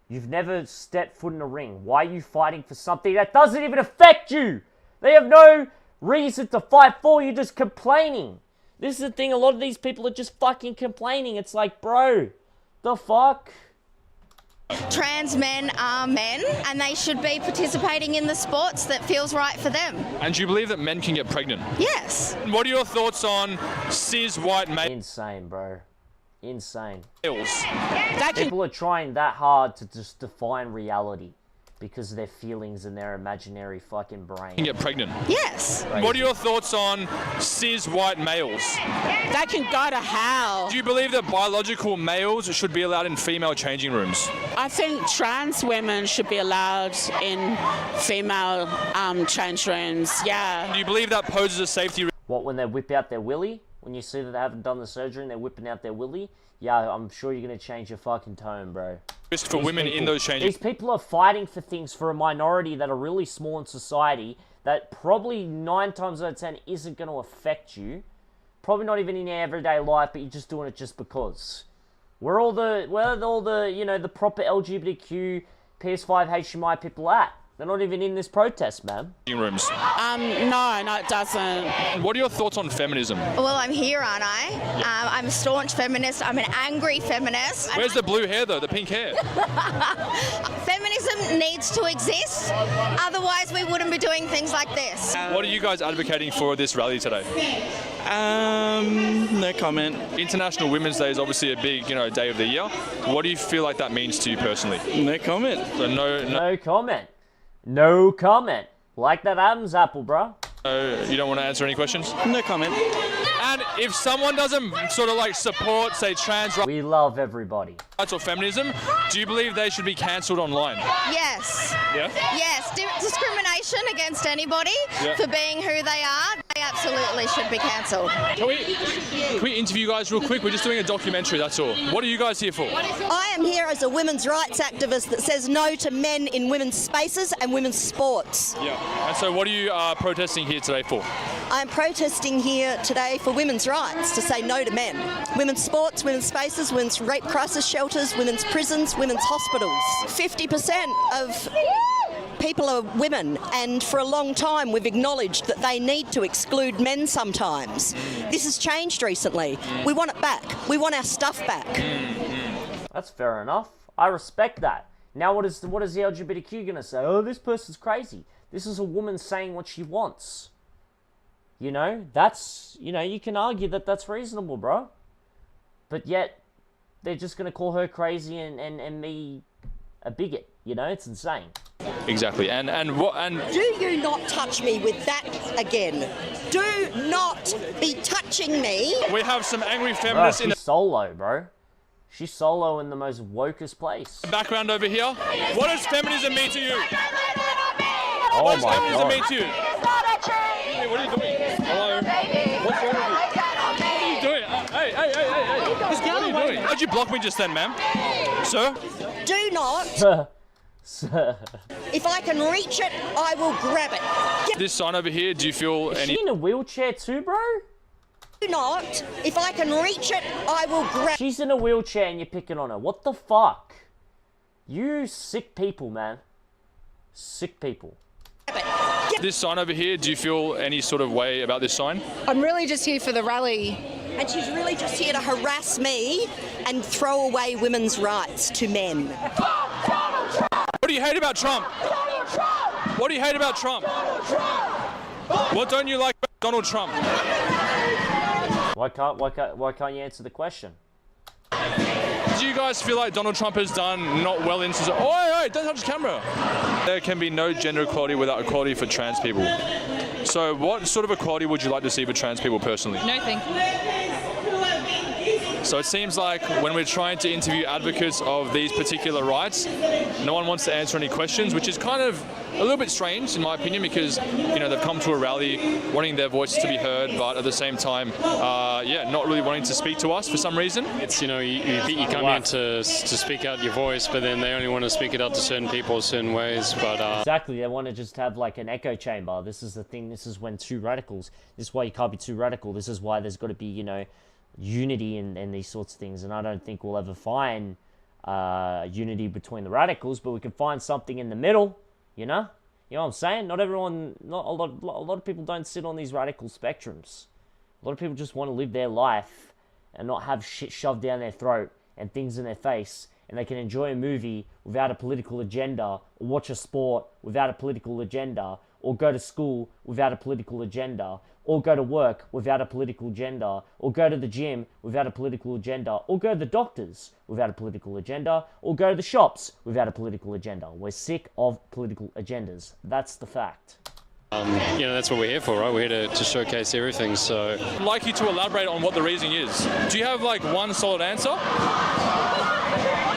You've never stepped foot in a ring. Why are you fighting for something that doesn't even affect you? They have no reason to fight for, you're just complaining. This is the thing, a lot of these people are just fucking complaining. It's like, bro, the fuck? Trans men are men, and they should be participating in the sports that feels right for them. And do you believe that men can get pregnant? Yes. What are your thoughts on cis white males? Insane, bro. Insane. Males. People are trying that hard to just define reality because of their feelings and their imaginary fucking brain. Can get pregnant? Yes. Crazy. What are your thoughts on cis white males? They can go to hell. Do you believe that biological males should be allowed in female changing rooms? I think trans women should be allowed in female change rooms, yeah. Do you believe that poses a safety risk? What, when they whip out their willy? When you see that they haven't done the surgery and they're whipping out their willy? Yeah, I'm sure you're going to change your fucking tone, bro. Risk for women in those changing rooms. These people are fighting for things for a minority that are really small in society that probably 9 times out of 10 isn't going to affect you. Probably not even in your everyday life, but you're just doing it just because. Where all the you know, the proper LGBTQ, PS5, HDMI people at? They're not even in this protest, man. Rooms. No, it doesn't. What are your thoughts on feminism? Well, I'm here, aren't I? I'm a staunch feminist. I'm an angry feminist. Where's the blue hair, though? The pink hair? Feminism needs to exist. Otherwise, we wouldn't be doing things like this. What are you guys advocating for this rally today? No comment. International Women's Day is obviously a big, day of the year. What do you feel like that means to you personally? No comment. So no comment. No comment. Like that Adam's apple, bro. You don't want to answer any questions? No comment. And if someone doesn't sort of like support, say, trans rights... We love everybody. ...or feminism, do you believe they should be cancelled online? Yes. Yeah? Yes. Discrimination against anybody for being who they are, they absolutely should be cancelled. Can we interview you guys real quick? We're just doing a documentary, that's all. What are you guys here for? I am here as a women's rights activist that says no to men in women's spaces and women's sports. Yeah. And so what are you protesting here today for? I'm protesting here today for women's rights, to say no to men. Women's sports, women's spaces, women's rape crisis shelters, women's prisons, women's hospitals. 50% of people are women, and for a long time we've acknowledged that they need to exclude men sometimes. This has changed recently. We want it back. We want our stuff back. That's fair enough. I respect that. Now what is the LGBTQ going to say? Oh, this person's crazy. This is a woman saying what she wants. That's, you can argue that that's reasonable, bro. But yet, they're just going to call her crazy and me a bigot. It's insane. Exactly. And do you not touch me with that again? Do not be touching me. We have some angry feminists in the solo, bro. She's solo in the most wokest place. Background over here. What does feminism mean to you? Oh what does my feminism God. mean to you? Hey, what are you doing? Hello? What's wrong with you? What are you doing? Hey. What are you doing? How'd you block me just then, ma'am? Sir? Do not. Sir. If I can reach it, I will grab it. This sign over here, do you feel Is she in a wheelchair too, bro? Do not. If I can reach it, I will grab. She's in a wheelchair and you're picking on her. What the fuck? You sick people, man. Sick people. This sign over here, do you feel any sort of way about this sign? I'm really just here for the rally. And she's really just here to harass me and throw away women's rights to men. What do you hate about Trump? What do you hate about Trump? What don't you like about Donald Trump? Why can't you answer the question? Do you guys feel like Donald Trump has done not well in society? Oh, don't touch the camera. There can be no gender equality without equality for trans people. So what sort of equality would you like to see for trans people personally? No, thank you. So it seems like when we're trying to interview advocates of these particular rights, no one wants to answer any questions, which is kind of a little bit strange in my opinion, because they've come to a rally wanting their voices to be heard, but at the same time, not really wanting to speak to us for some reason. It's you come in to speak out your voice, but then they only want to speak it out to certain people certain ways. But exactly, they want to just have like an echo chamber. This is the thing. This is when two radicals. This is why you can't be too radical. This is why there's got to be unity and these sorts of things. And I don't think we'll ever find unity between the radicals, but we can find something in the middle. You know what I'm saying? Not a lot of people don't sit on these radical spectrums. A lot of people just want to live their life and not have shit shoved down their throat and things in their face, and they can enjoy a movie without a political agenda, or watch a sport without a political agenda, or go to school without a political agenda, or go to work without a political agenda, or go to the gym without a political agenda, or go to the doctors without a political agenda, or go to the shops without a political agenda. We're sick of political agendas. That's the fact. That's what we're here for, right? We're here to showcase everything, so... I'd like you to elaborate on what the reason is. Do you have like one solid answer?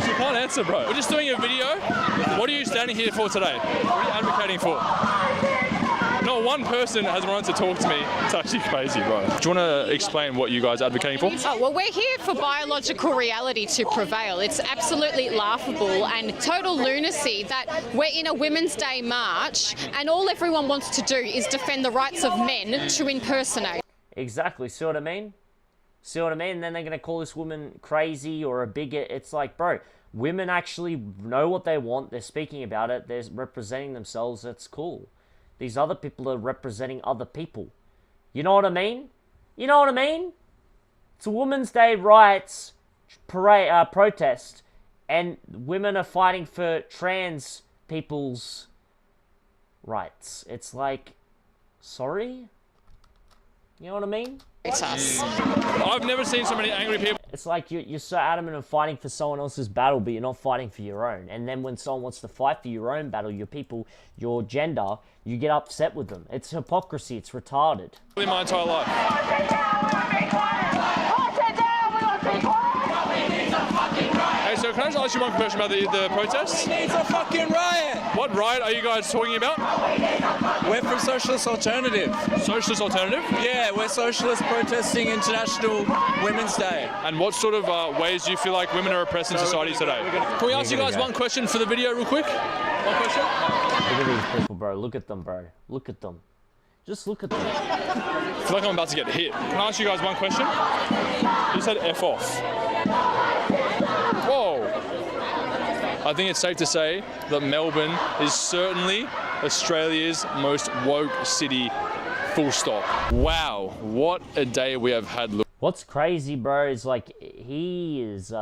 You can't answer, bro. We're just doing a video. What are you standing here for today? What are you advocating for? Not one person has wanted to talk to me. It's actually crazy, bro. Do you want to explain what you guys are advocating for? Oh, well, we're here for biological reality to prevail. It's absolutely laughable and total lunacy that we're in a Women's Day march and all everyone wants to do is defend the rights of men to impersonate. Exactly. See what I mean? See what I mean? And then they're going to call this woman crazy or a bigot. It's like, bro, women actually know what they want. They're speaking about it. They're representing themselves. That's cool. These other people are representing other people. You know what I mean? You know what I mean? It's a Women's Day rights protest, and women are fighting for trans people's rights. It's like, sorry? You know what I mean? It's us. I've never seen so many angry people. It's like you're so adamant of fighting for someone else's battle, but you're not fighting for your own. And then when someone wants to fight for your own battle, your people, your gender, you get upset with them. It's hypocrisy. It's retarded. My entire life. Hey, so can I just ask you one question about the protests? It's a fucking riot. What riot are you guys talking about? We're from Socialist Alternative. Socialist Alternative? Yeah, we're socialists protesting International Women's Day. And what sort of ways do you feel like women are oppressed in society today? Can we ask you guys one question for the video real quick? One question? Look at these people, bro. Look at them, bro. Look at them. Just look at them. I feel like I'm about to get hit. Can I ask you guys one question? You said F off. Whoa. I think it's safe to say that Melbourne is certainly Australia's most woke city, full stop. Wow, what a day we have had. What's crazy, bro, is like, he is,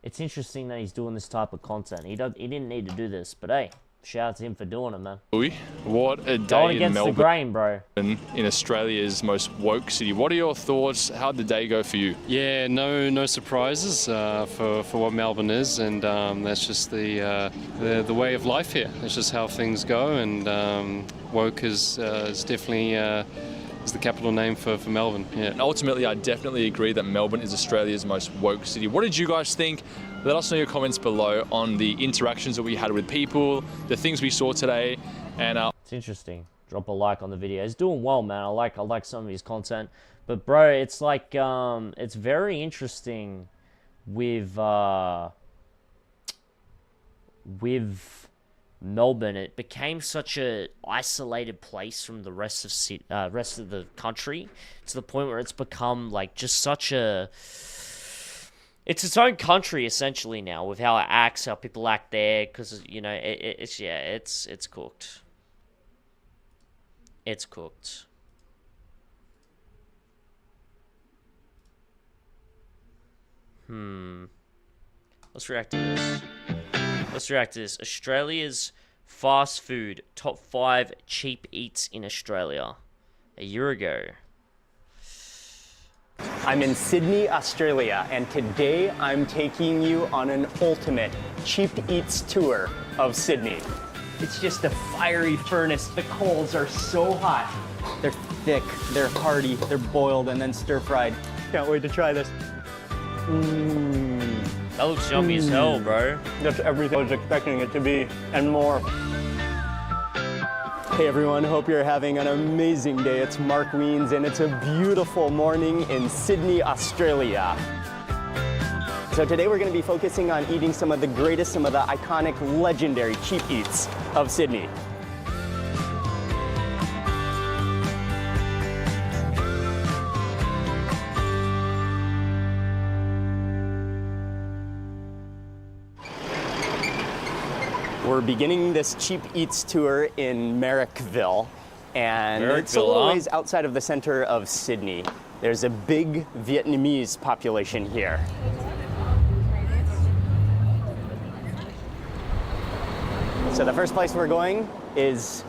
it's interesting that he's doing this type of content. He didn't need to do this, but hey, shout out to him for doing it, man. What a day Going in against Melbourne. the grain, bro. In Australia's most woke city. What are your thoughts? How'd the day go for you? Yeah, no surprises for what Melbourne is, and that's just the way of life here. That's just how things go, and woke is definitely is the capital name for Melbourne. Yeah. And ultimately, I definitely agree that Melbourne is Australia's most woke city. What did you guys think? Let us know your comments below on the interactions that we had with people, the things we saw today, and it's interesting. Drop a like on the video. He's doing well, man. I like some of his content, but bro, it's like it's very interesting with Melbourne. It became such a isolated place from the rest of the country, to the point where it's become like just such a It's its own country essentially now, with how it acts, how people act there, because you know it's cooked. It's cooked. Let's react to this. Let's react to this. Australia's fast food top 5 cheap eats in Australia a year ago. I'm in Sydney, Australia, and today I'm taking you on an ultimate cheap eats tour of Sydney. It's just a fiery furnace. The coals are so hot. They're thick, they're hearty, they're boiled and then stir-fried. Can't wait to try this. That looks yummy as hell, bro. That's everything I was expecting it to be, and more. Hey everyone, hope you're having an amazing day. It's Mark Weens, and it's a beautiful morning in Sydney, Australia. So today we're going to be focusing on eating some of the greatest, some of the iconic, legendary cheap eats of Sydney. We're beginning this cheap eats tour in Marrickville, and it's a little ways outside of the center of Sydney. There's a big Vietnamese population here. So the first place we're going is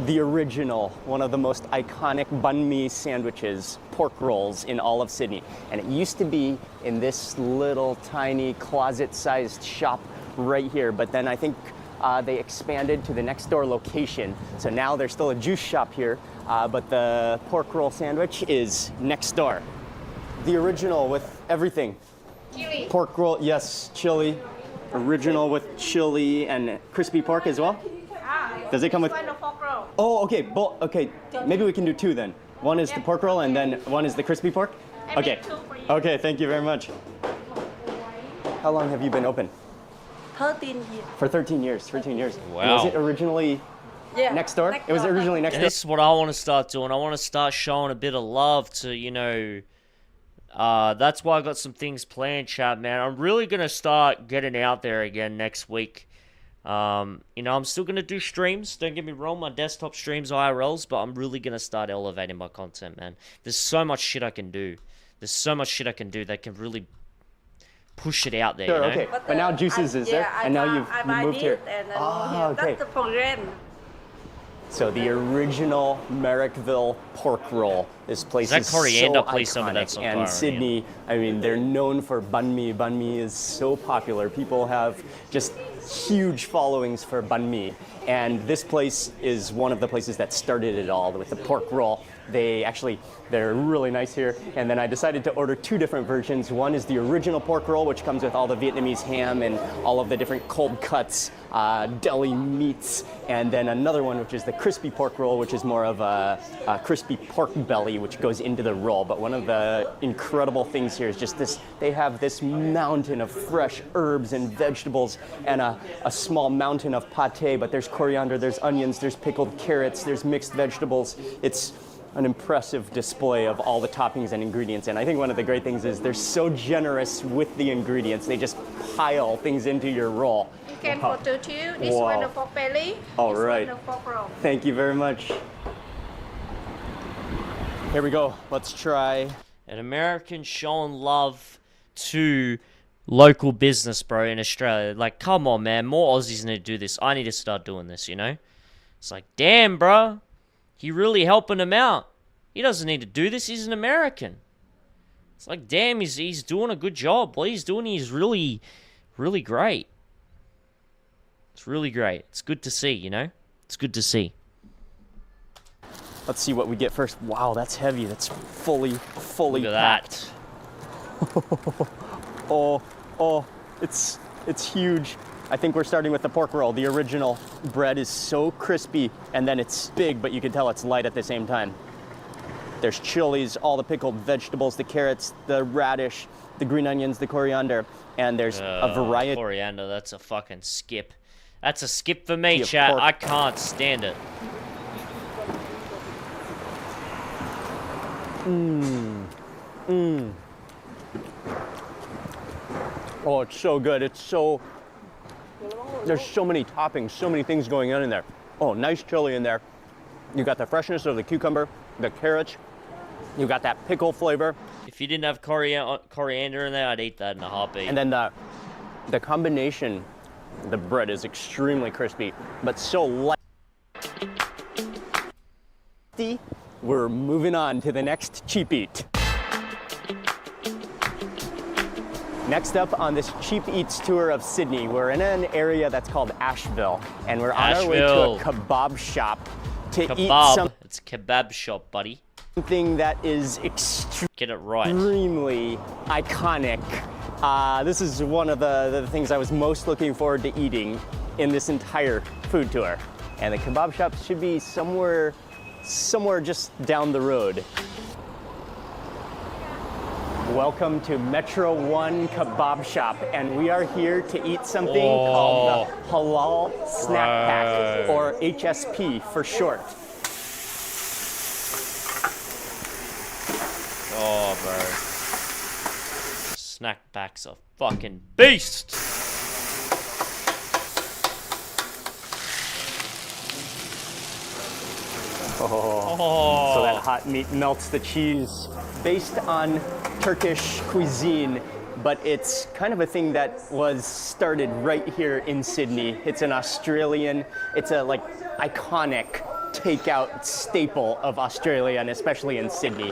the original, one of the most iconic banh mi sandwiches, pork rolls in all of Sydney. And it used to be in this little tiny closet-sized shop right here, but then I think they expanded to the next door location. So now there's still a juice shop here, but the pork roll sandwich is next door. The original with everything. Chili. Pork roll, yes, chili. Original with chili and crispy pork as well? Does it come with? Pork roll. Oh, okay, okay, maybe we can do two then. One is the pork roll and then one is the crispy pork? Okay, okay, thank you very much. How long have you been open? 13 years. For 13 years, 13 years. Wow. And was it originally next door? It was originally next door. This is what I want to start doing. I want to start showing a bit of love to, you know, that's why I got some things planned, chat, man. I'm really going to start getting out there again next week. You know, I'm still going to do streams. Don't get me wrong, my desktop streams, IRLs, but I'm really going to start elevating my content, man. There's so much shit I can do. There's so much shit I can do that can really push it out there, Sure, you know? okay. But now Juices is there, and now you've moved here. Ah, okay. That's for rent. So the original Marrickville pork roll. This place is coriander? so Please tell me that's iconic. not And coriander. Sydney, I mean, they're known for banh mi. Banh mi is so popular. People have just huge followings for banh mi. And this place is one of the places that started it all with the pork roll. They're really nice here. And then I decided to order two different versions. One is the original pork roll, which comes with all the Vietnamese ham and all of the different cold cuts, deli meats. And then another one, which is the crispy pork roll, which is more of a crispy pork belly, which goes into the roll. But one of the incredible things here is just this, they have this mountain of fresh herbs and vegetables and a small mountain of pate, but there's coriander, there's onions, there's pickled carrots, there's mixed vegetables. It's an impressive display of all the toppings and ingredients. And I think one of the great things is they're so generous with the ingredients. They just pile things into your roll. You can put two. This Wow. one the pork belly. All this right. one the pork roll. Thank you very much. Here we go. Let's try. An American showing love to local business, bro, in Australia. Like, come on, man. More Aussies need to do this. I need to start doing this, you know? It's like, damn, bro. He really helping him out. He doesn't need to do this. He's an American. It's like, damn, he's doing a good job. What he's doing is really, really great. It's really great. It's good to see, you know? It's good to see. Let's see what we get first. Wow, that's heavy. That's fully Look at packed. Oh, it's huge. I think we're starting with the pork roll. The original bread is so crispy, and then it's big, but you can tell it's light at the same time. There's chilies, all the pickled vegetables, the carrots, the radish, the green onions, the coriander, and there's a variety. Coriander, that's a fucking skip. That's a skip for me, of chat. pork. I can't stand it. Oh, it's so good. It's so, there's so many toppings, so many things going on in there. Oh, nice chili in there. You got the freshness of the cucumber, the carrots. You got that pickle flavor. If you didn't have coriander in there, I'd eat that in a heartbeat. And then the combination, the bread is extremely crispy, but so light. We're moving on to the next cheap eat. Next up on this cheap eats tour of Sydney, we're in an area that's called Asheville, and we're on our way to a kebab shop to eat some. It's a kebab shop, buddy. Something that is Get it right. extremely iconic. This is one of the things I was most looking forward to eating in this entire food tour. And the kebab shop should be somewhere just down the road. Welcome to Metro One Kebab Shop, and we are here to eat something called the Halal Snack Pack, or HSP for short. Oh, bro. Snack pack's a fucking beast! Oh. So that hot meat melts the cheese. Based on Turkish cuisine, but it's kind of a thing that was started right here in Sydney. It's an Australian, it's a like iconic takeout staple of Australia, and especially in Sydney.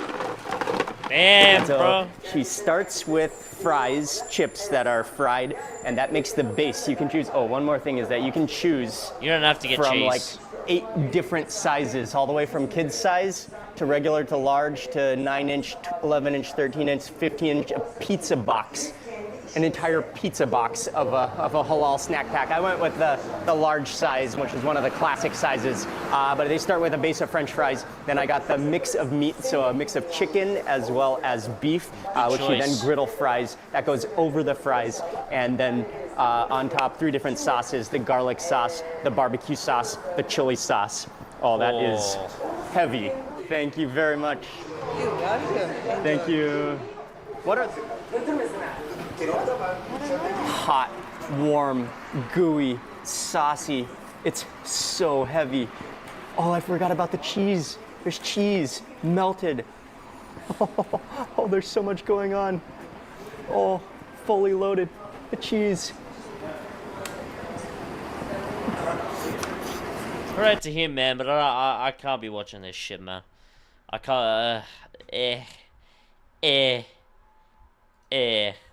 Damn, so bro. She starts with fries, chips that are fried, and that makes the base. You can choose, one more thing is that you can choose. You don't have to get from cheese. Like 8 different sizes, all the way from kid size to regular to large to 9-inch, 11-inch, 13-inch, 15-inch, a pizza box. An entire pizza box of a halal snack pack. I went with the large size, which is one of the classic sizes, but they start with a base of French fries. Then I got the mix of meat, so a mix of chicken as well as beef, which you then griddle fries. That goes over the fries, and then on top 3 different sauces: the garlic sauce, the barbecue sauce, the chili sauce. Oh, that is heavy. Thank you very much. You're welcome. Thank you. What are hot, warm, gooey, saucy. It's so heavy. Oh, I forgot about the cheese. There's cheese melted. Oh, there's so much going on. Oh, fully loaded. The cheese. Alright to him, man, but I can't be watching this shit, man. I can't.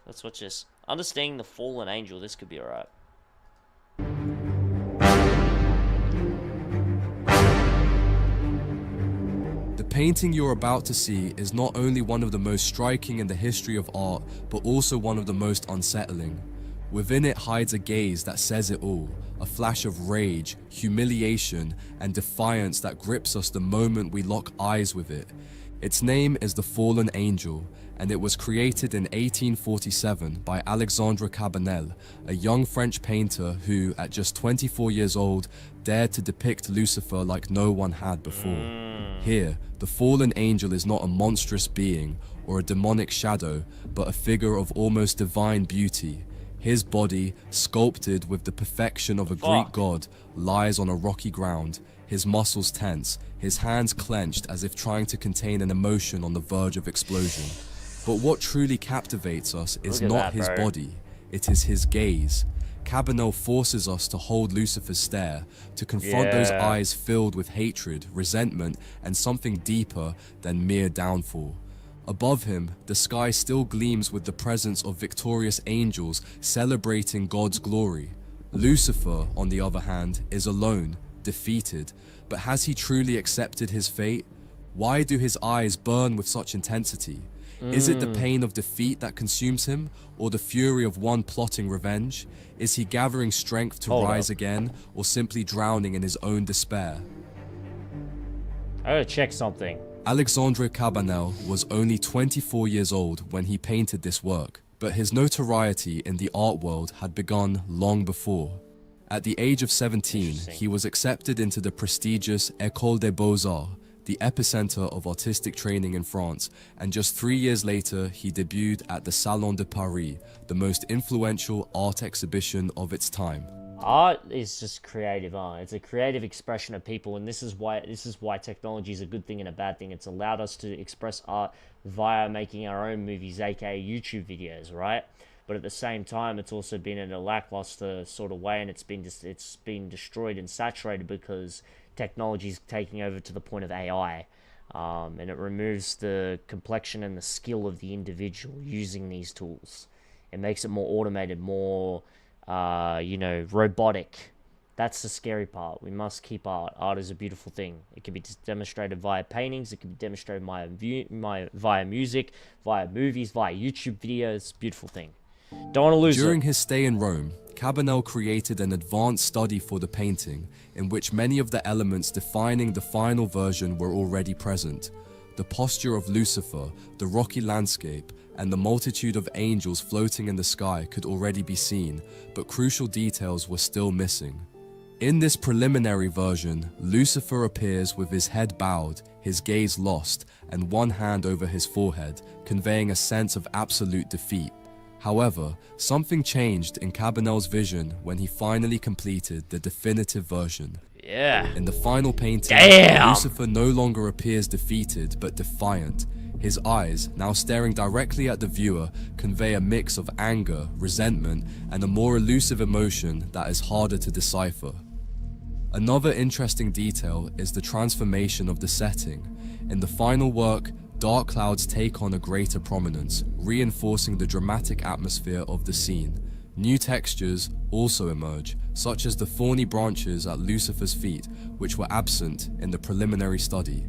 Let's watch this. Understanding the Fallen Angel. This could be alright. The painting you're about to see is not only one of the most striking in the history of art, but also one of the most unsettling. Within it hides a gaze that says it all, a flash of rage, humiliation, and defiance that grips us the moment we lock eyes with it. Its name is The Fallen Angel, and it was created in 1847 by Alexandre Cabanel, a young French painter who, at just 24 years old, dared to depict Lucifer like no one had before. Here, the fallen angel is not a monstrous being or a demonic shadow, but a figure of almost divine beauty. His body, sculpted with the perfection of a Greek god, lies on a rocky ground, his muscles tense, his hands clenched as if trying to contain an emotion on the verge of explosion. But what truly captivates us is not his body, it is his gaze. Cabanel forces us to hold Lucifer's stare, to confront those eyes filled with hatred, resentment, and something deeper than mere downfall. Above him, the sky still gleams with the presence of victorious angels celebrating God's glory. Lucifer, on the other hand, is alone, defeated, but has he truly accepted his fate? Why do his eyes burn with such intensity? Is it the pain of defeat that consumes him, or the fury of one plotting revenge? Is he gathering strength to rise again, or simply drowning in his own despair? I gotta check something. Alexandre Cabanel was only 24 years old when he painted this work, but his notoriety in the art world had begun long before. At the age of 17, he was accepted into the prestigious École des Beaux-Arts, the epicenter of artistic training in France, and just 3 years later, he debuted at the Salon de Paris, the most influential art exhibition of its time. Art is just creative art. It's a creative expression of people, and this is why technology is a good thing and a bad thing. It's allowed us to express art via making our own movies, aka YouTube videos, right? But at the same time, it's also been in a lackluster sort of way, and it's been destroyed and saturated because technology is taking over to the point of AI, and it removes the complexion and the skill of the individual using these tools. It makes it more automated, more robotic. That's the scary part. We must keep art. Art is a beautiful thing. It can be demonstrated via paintings. It can be demonstrated via music, via movies, via YouTube videos. Beautiful thing. Don't want to lose it. During his stay in Rome, Cabanel created an advanced study for the painting, in which many of the elements defining the final version were already present. The posture of Lucifer, the rocky landscape, and the multitude of angels floating in the sky could already be seen, but crucial details were still missing. In this preliminary version, Lucifer appears with his head bowed, his gaze lost, and one hand over his forehead, conveying a sense of absolute defeat. However, something changed in Cabanel's vision when he finally completed the definitive version. Yeah. In the final painting, Lucifer no longer appears defeated but defiant. His eyes, now staring directly at the viewer, convey a mix of anger, resentment, and a more elusive emotion that is harder to decipher. Another interesting detail is the transformation of the setting. In the final work, dark clouds take on a greater prominence, reinforcing the dramatic atmosphere of the scene. New textures also emerge, such as the thorny branches at Lucifer's feet, which were absent in the preliminary study.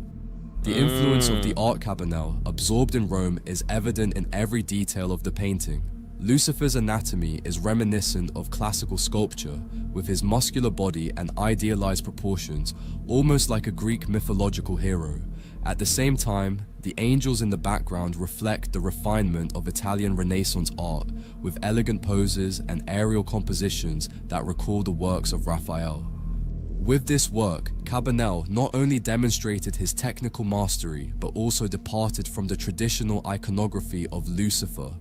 The influence of the art Cabanel absorbed in Rome is evident in every detail of the painting. Lucifer's anatomy is reminiscent of classical sculpture, with his muscular body and idealized proportions, almost like a Greek mythological hero. At the same time, the angels in the background reflect the refinement of Italian Renaissance art, with elegant poses and aerial compositions that recall the works of Raphael. With this work, Cabanel not only demonstrated his technical mastery, but also departed from the traditional iconography of Lucifer.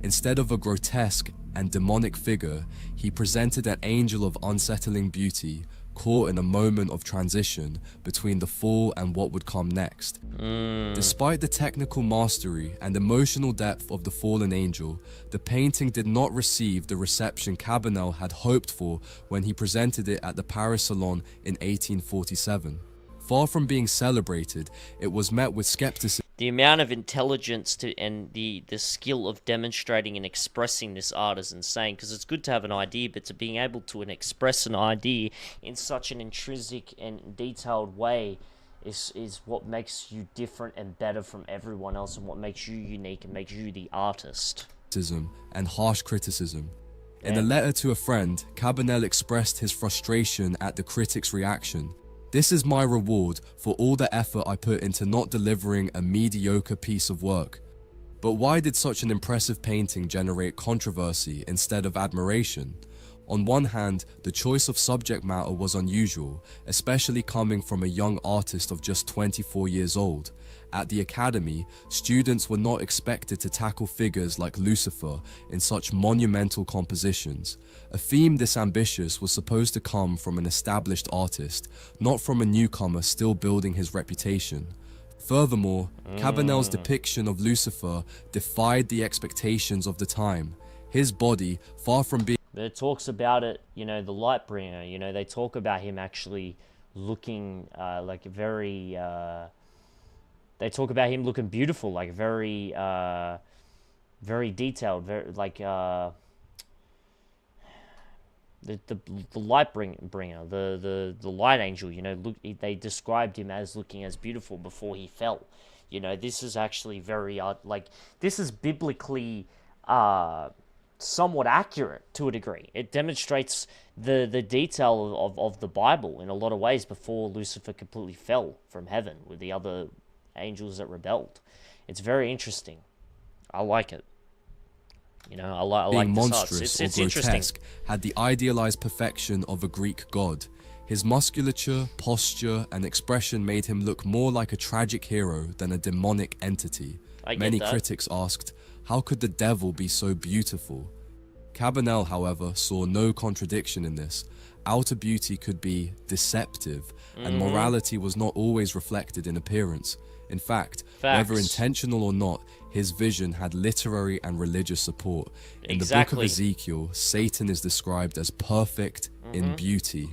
Instead of a grotesque and demonic figure, he presented an angel of unsettling beauty, caught in a moment of transition between the fall and what would come next. Despite the technical mastery and emotional depth of the fallen angel, the painting did not receive the reception Cabanel had hoped for when he presented it at the Paris Salon in 1847. Far from being celebrated, it was met with skepticism. The amount of intelligence and the skill of demonstrating and expressing this art is insane, because it's good to have an idea, but to being able to express an idea in such an intrinsic and detailed way is what makes you different and better from everyone else, and what makes you unique and makes you the artist. And harsh criticism. In a letter to a friend, Cabanel expressed his frustration at the critics' reaction. "This is my reward for all the effort I put into not delivering a mediocre piece of work." But why did such an impressive painting generate controversy instead of admiration? On one hand, the choice of subject matter was unusual, especially coming from a young artist of just 24 years old. At the Academy, students were not expected to tackle figures like Lucifer in such monumental compositions. A theme this ambitious was supposed to come from an established artist, not from a newcomer still building his reputation. Furthermore, Cabanel's depiction of Lucifer defied the expectations of the time. His body, far from being... But it talks about it, the light bringer, they talk about him actually looking like very... They talk about him looking beautiful, like very, very detailed, very like the light bringer, the light angel. They described him as looking as beautiful before he fell. This is actually very this is biblically somewhat accurate to a degree. It demonstrates the detail of the Bible in a lot of ways before Lucifer completely fell from heaven with the other angels that rebelled. It's very interesting. I like it. I like being this monstrous art. It's or interesting. grotesque had the idealized perfection of a Greek god. His musculature, posture, and expression made him look more like a tragic hero than a demonic entity. I get Many that. critics asked, how could the devil be so beautiful? Cabanel, however, saw no contradiction in this. Outer beauty could be deceptive, and morality was not always reflected in appearance. In fact, whether Facts. intentional or not, his vision had literary and religious support. In the book of Ezekiel, Satan is described as perfect in beauty.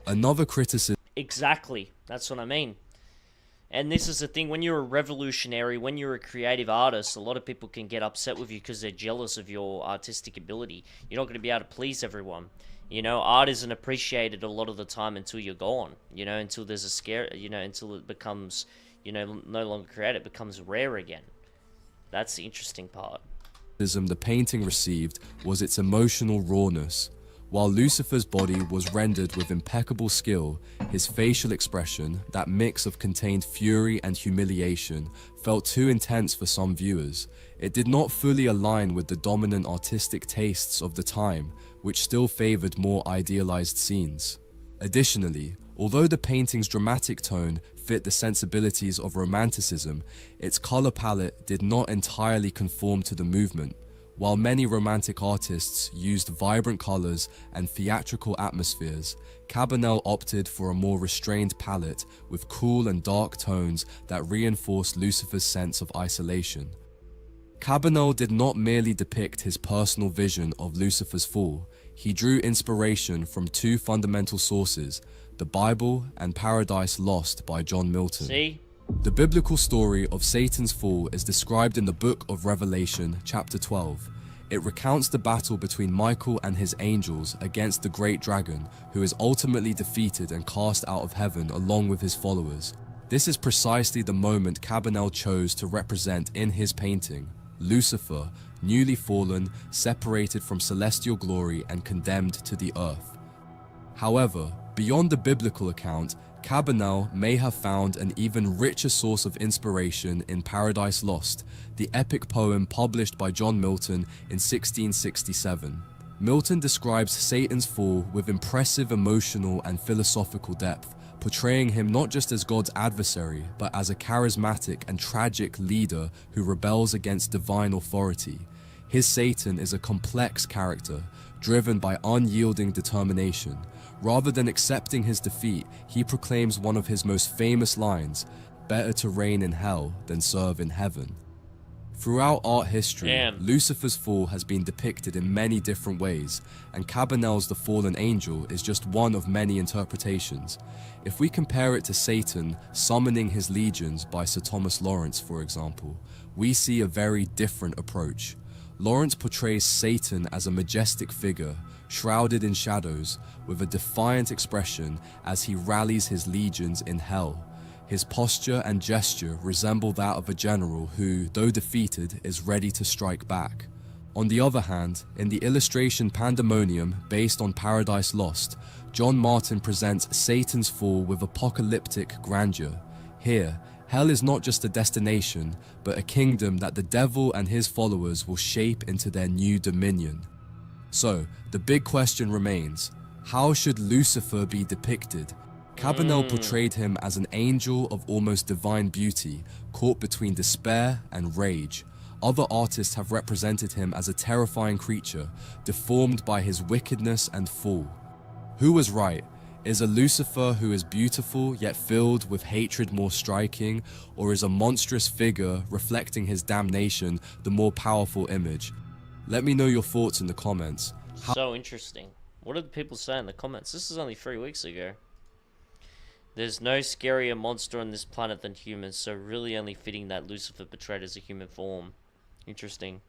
Another criticism. Exactly. That's what I mean. And this is the thing, when you're a revolutionary, when you're a creative artist, a lot of people can get upset with you because they're jealous of your artistic ability. You're not going to be able to please everyone. You know, art isn't appreciated a lot of the time until you're gone. You know, until there's a scare, you know, until it becomes, you know, no longer created, it becomes rare again. That's the interesting part. The painting received was its emotional rawness. While Lucifer's body was rendered with impeccable skill, his facial expression, that mix of contained fury and humiliation, felt too intense for some viewers. It did not fully align with the dominant artistic tastes of the time, which still favored more idealized scenes. Additionally, although the painting's dramatic tone fit the sensibilities of Romanticism, its color palette did not entirely conform to the movement. While many Romantic artists used vibrant colors and theatrical atmospheres, Cabanel opted for a more restrained palette with cool and dark tones that reinforced Lucifer's sense of isolation. Cabanel did not merely depict his personal vision of Lucifer's fall. He drew inspiration from two fundamental sources, the Bible and Paradise Lost by John Milton. See? The biblical story of Satan's fall is described in the book of Revelation, chapter 12. It recounts the battle between Michael and his angels against the great dragon, who is ultimately defeated and cast out of heaven along with his followers. This is precisely the moment Cabanel chose to represent in his painting. Lucifer, newly fallen, separated from celestial glory and condemned to the earth. However, beyond the biblical account, Cabanel may have found an even richer source of inspiration in Paradise Lost, the epic poem published by John Milton in 1667. Milton describes Satan's fall with impressive emotional and philosophical depth, portraying him not just as God's adversary, but as a charismatic and tragic leader who rebels against divine authority. His Satan is a complex character, driven by unyielding determination. Rather than accepting his defeat, he proclaims one of his most famous lines, "Better to reign in hell than serve in heaven." Throughout art history, Lucifer's fall has been depicted in many different ways, and Cabanel's The Fallen Angel is just one of many interpretations. If we compare it to Satan summoning his legions by Sir Thomas Lawrence, for example, we see a very different approach. Lawrence portrays Satan as a majestic figure, shrouded in shadows, with a defiant expression as he rallies his legions in hell. His posture and gesture resemble that of a general who, though defeated, is ready to strike back. On the other hand, in the illustration Pandemonium, based on Paradise Lost, John Martin presents Satan's fall with apocalyptic grandeur. Here, hell is not just a destination, but a kingdom that the devil and his followers will shape into their new dominion. So, the big question remains, how should Lucifer be depicted? Cabanel portrayed him as an angel of almost divine beauty, caught between despair and rage. Other artists have represented him as a terrifying creature, deformed by his wickedness and fall. Who was right? Is a Lucifer who is beautiful yet filled with hatred more striking, or is a monstrous figure reflecting his damnation the more powerful image? Let me know your thoughts in the comments. So interesting. What did people say in the comments? This is only 3 weeks ago. There's no scarier monster on this planet than humans, so really only fitting that Lucifer portrayed as a human form. Interesting.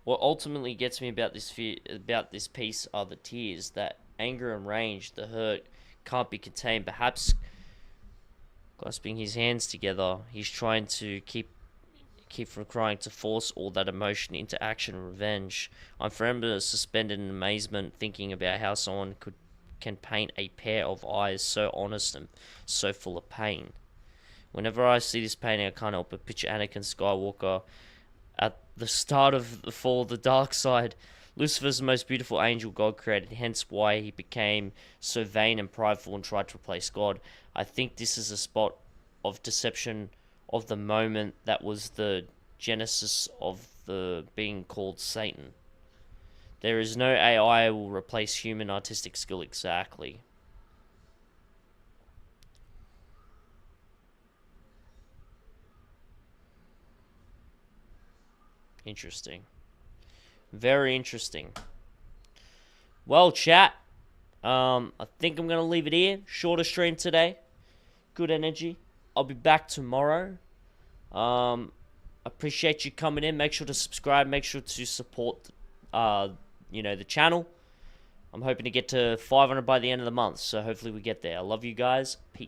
What ultimately gets me about this piece are the tears, that anger and rage, the hurt can't be contained. Perhaps clasping his hands together, he's trying to keep from crying, to force all that emotion into action and revenge. I'm forever suspended in amazement, thinking about how someone can paint a pair of eyes so honest and so full of pain. Whenever I see this painting, I can't help but picture Anakin Skywalker at the start of the fall of the dark side, Lucifer's the most beautiful angel God created, hence why he became so vain and prideful and tried to replace God. I think this is a spot of deception of the moment that was the genesis of the being called Satan. There is no AI will replace human artistic skill exactly. Interesting. Very interesting. Well, chat. I think I'm going to leave it here. Shorter stream today. Good energy. I'll be back tomorrow. Appreciate you coming in. Make sure to subscribe. Make sure to support, the channel. I'm hoping to get to 500 by the end of the month. So hopefully we get there. I love you guys. Peace.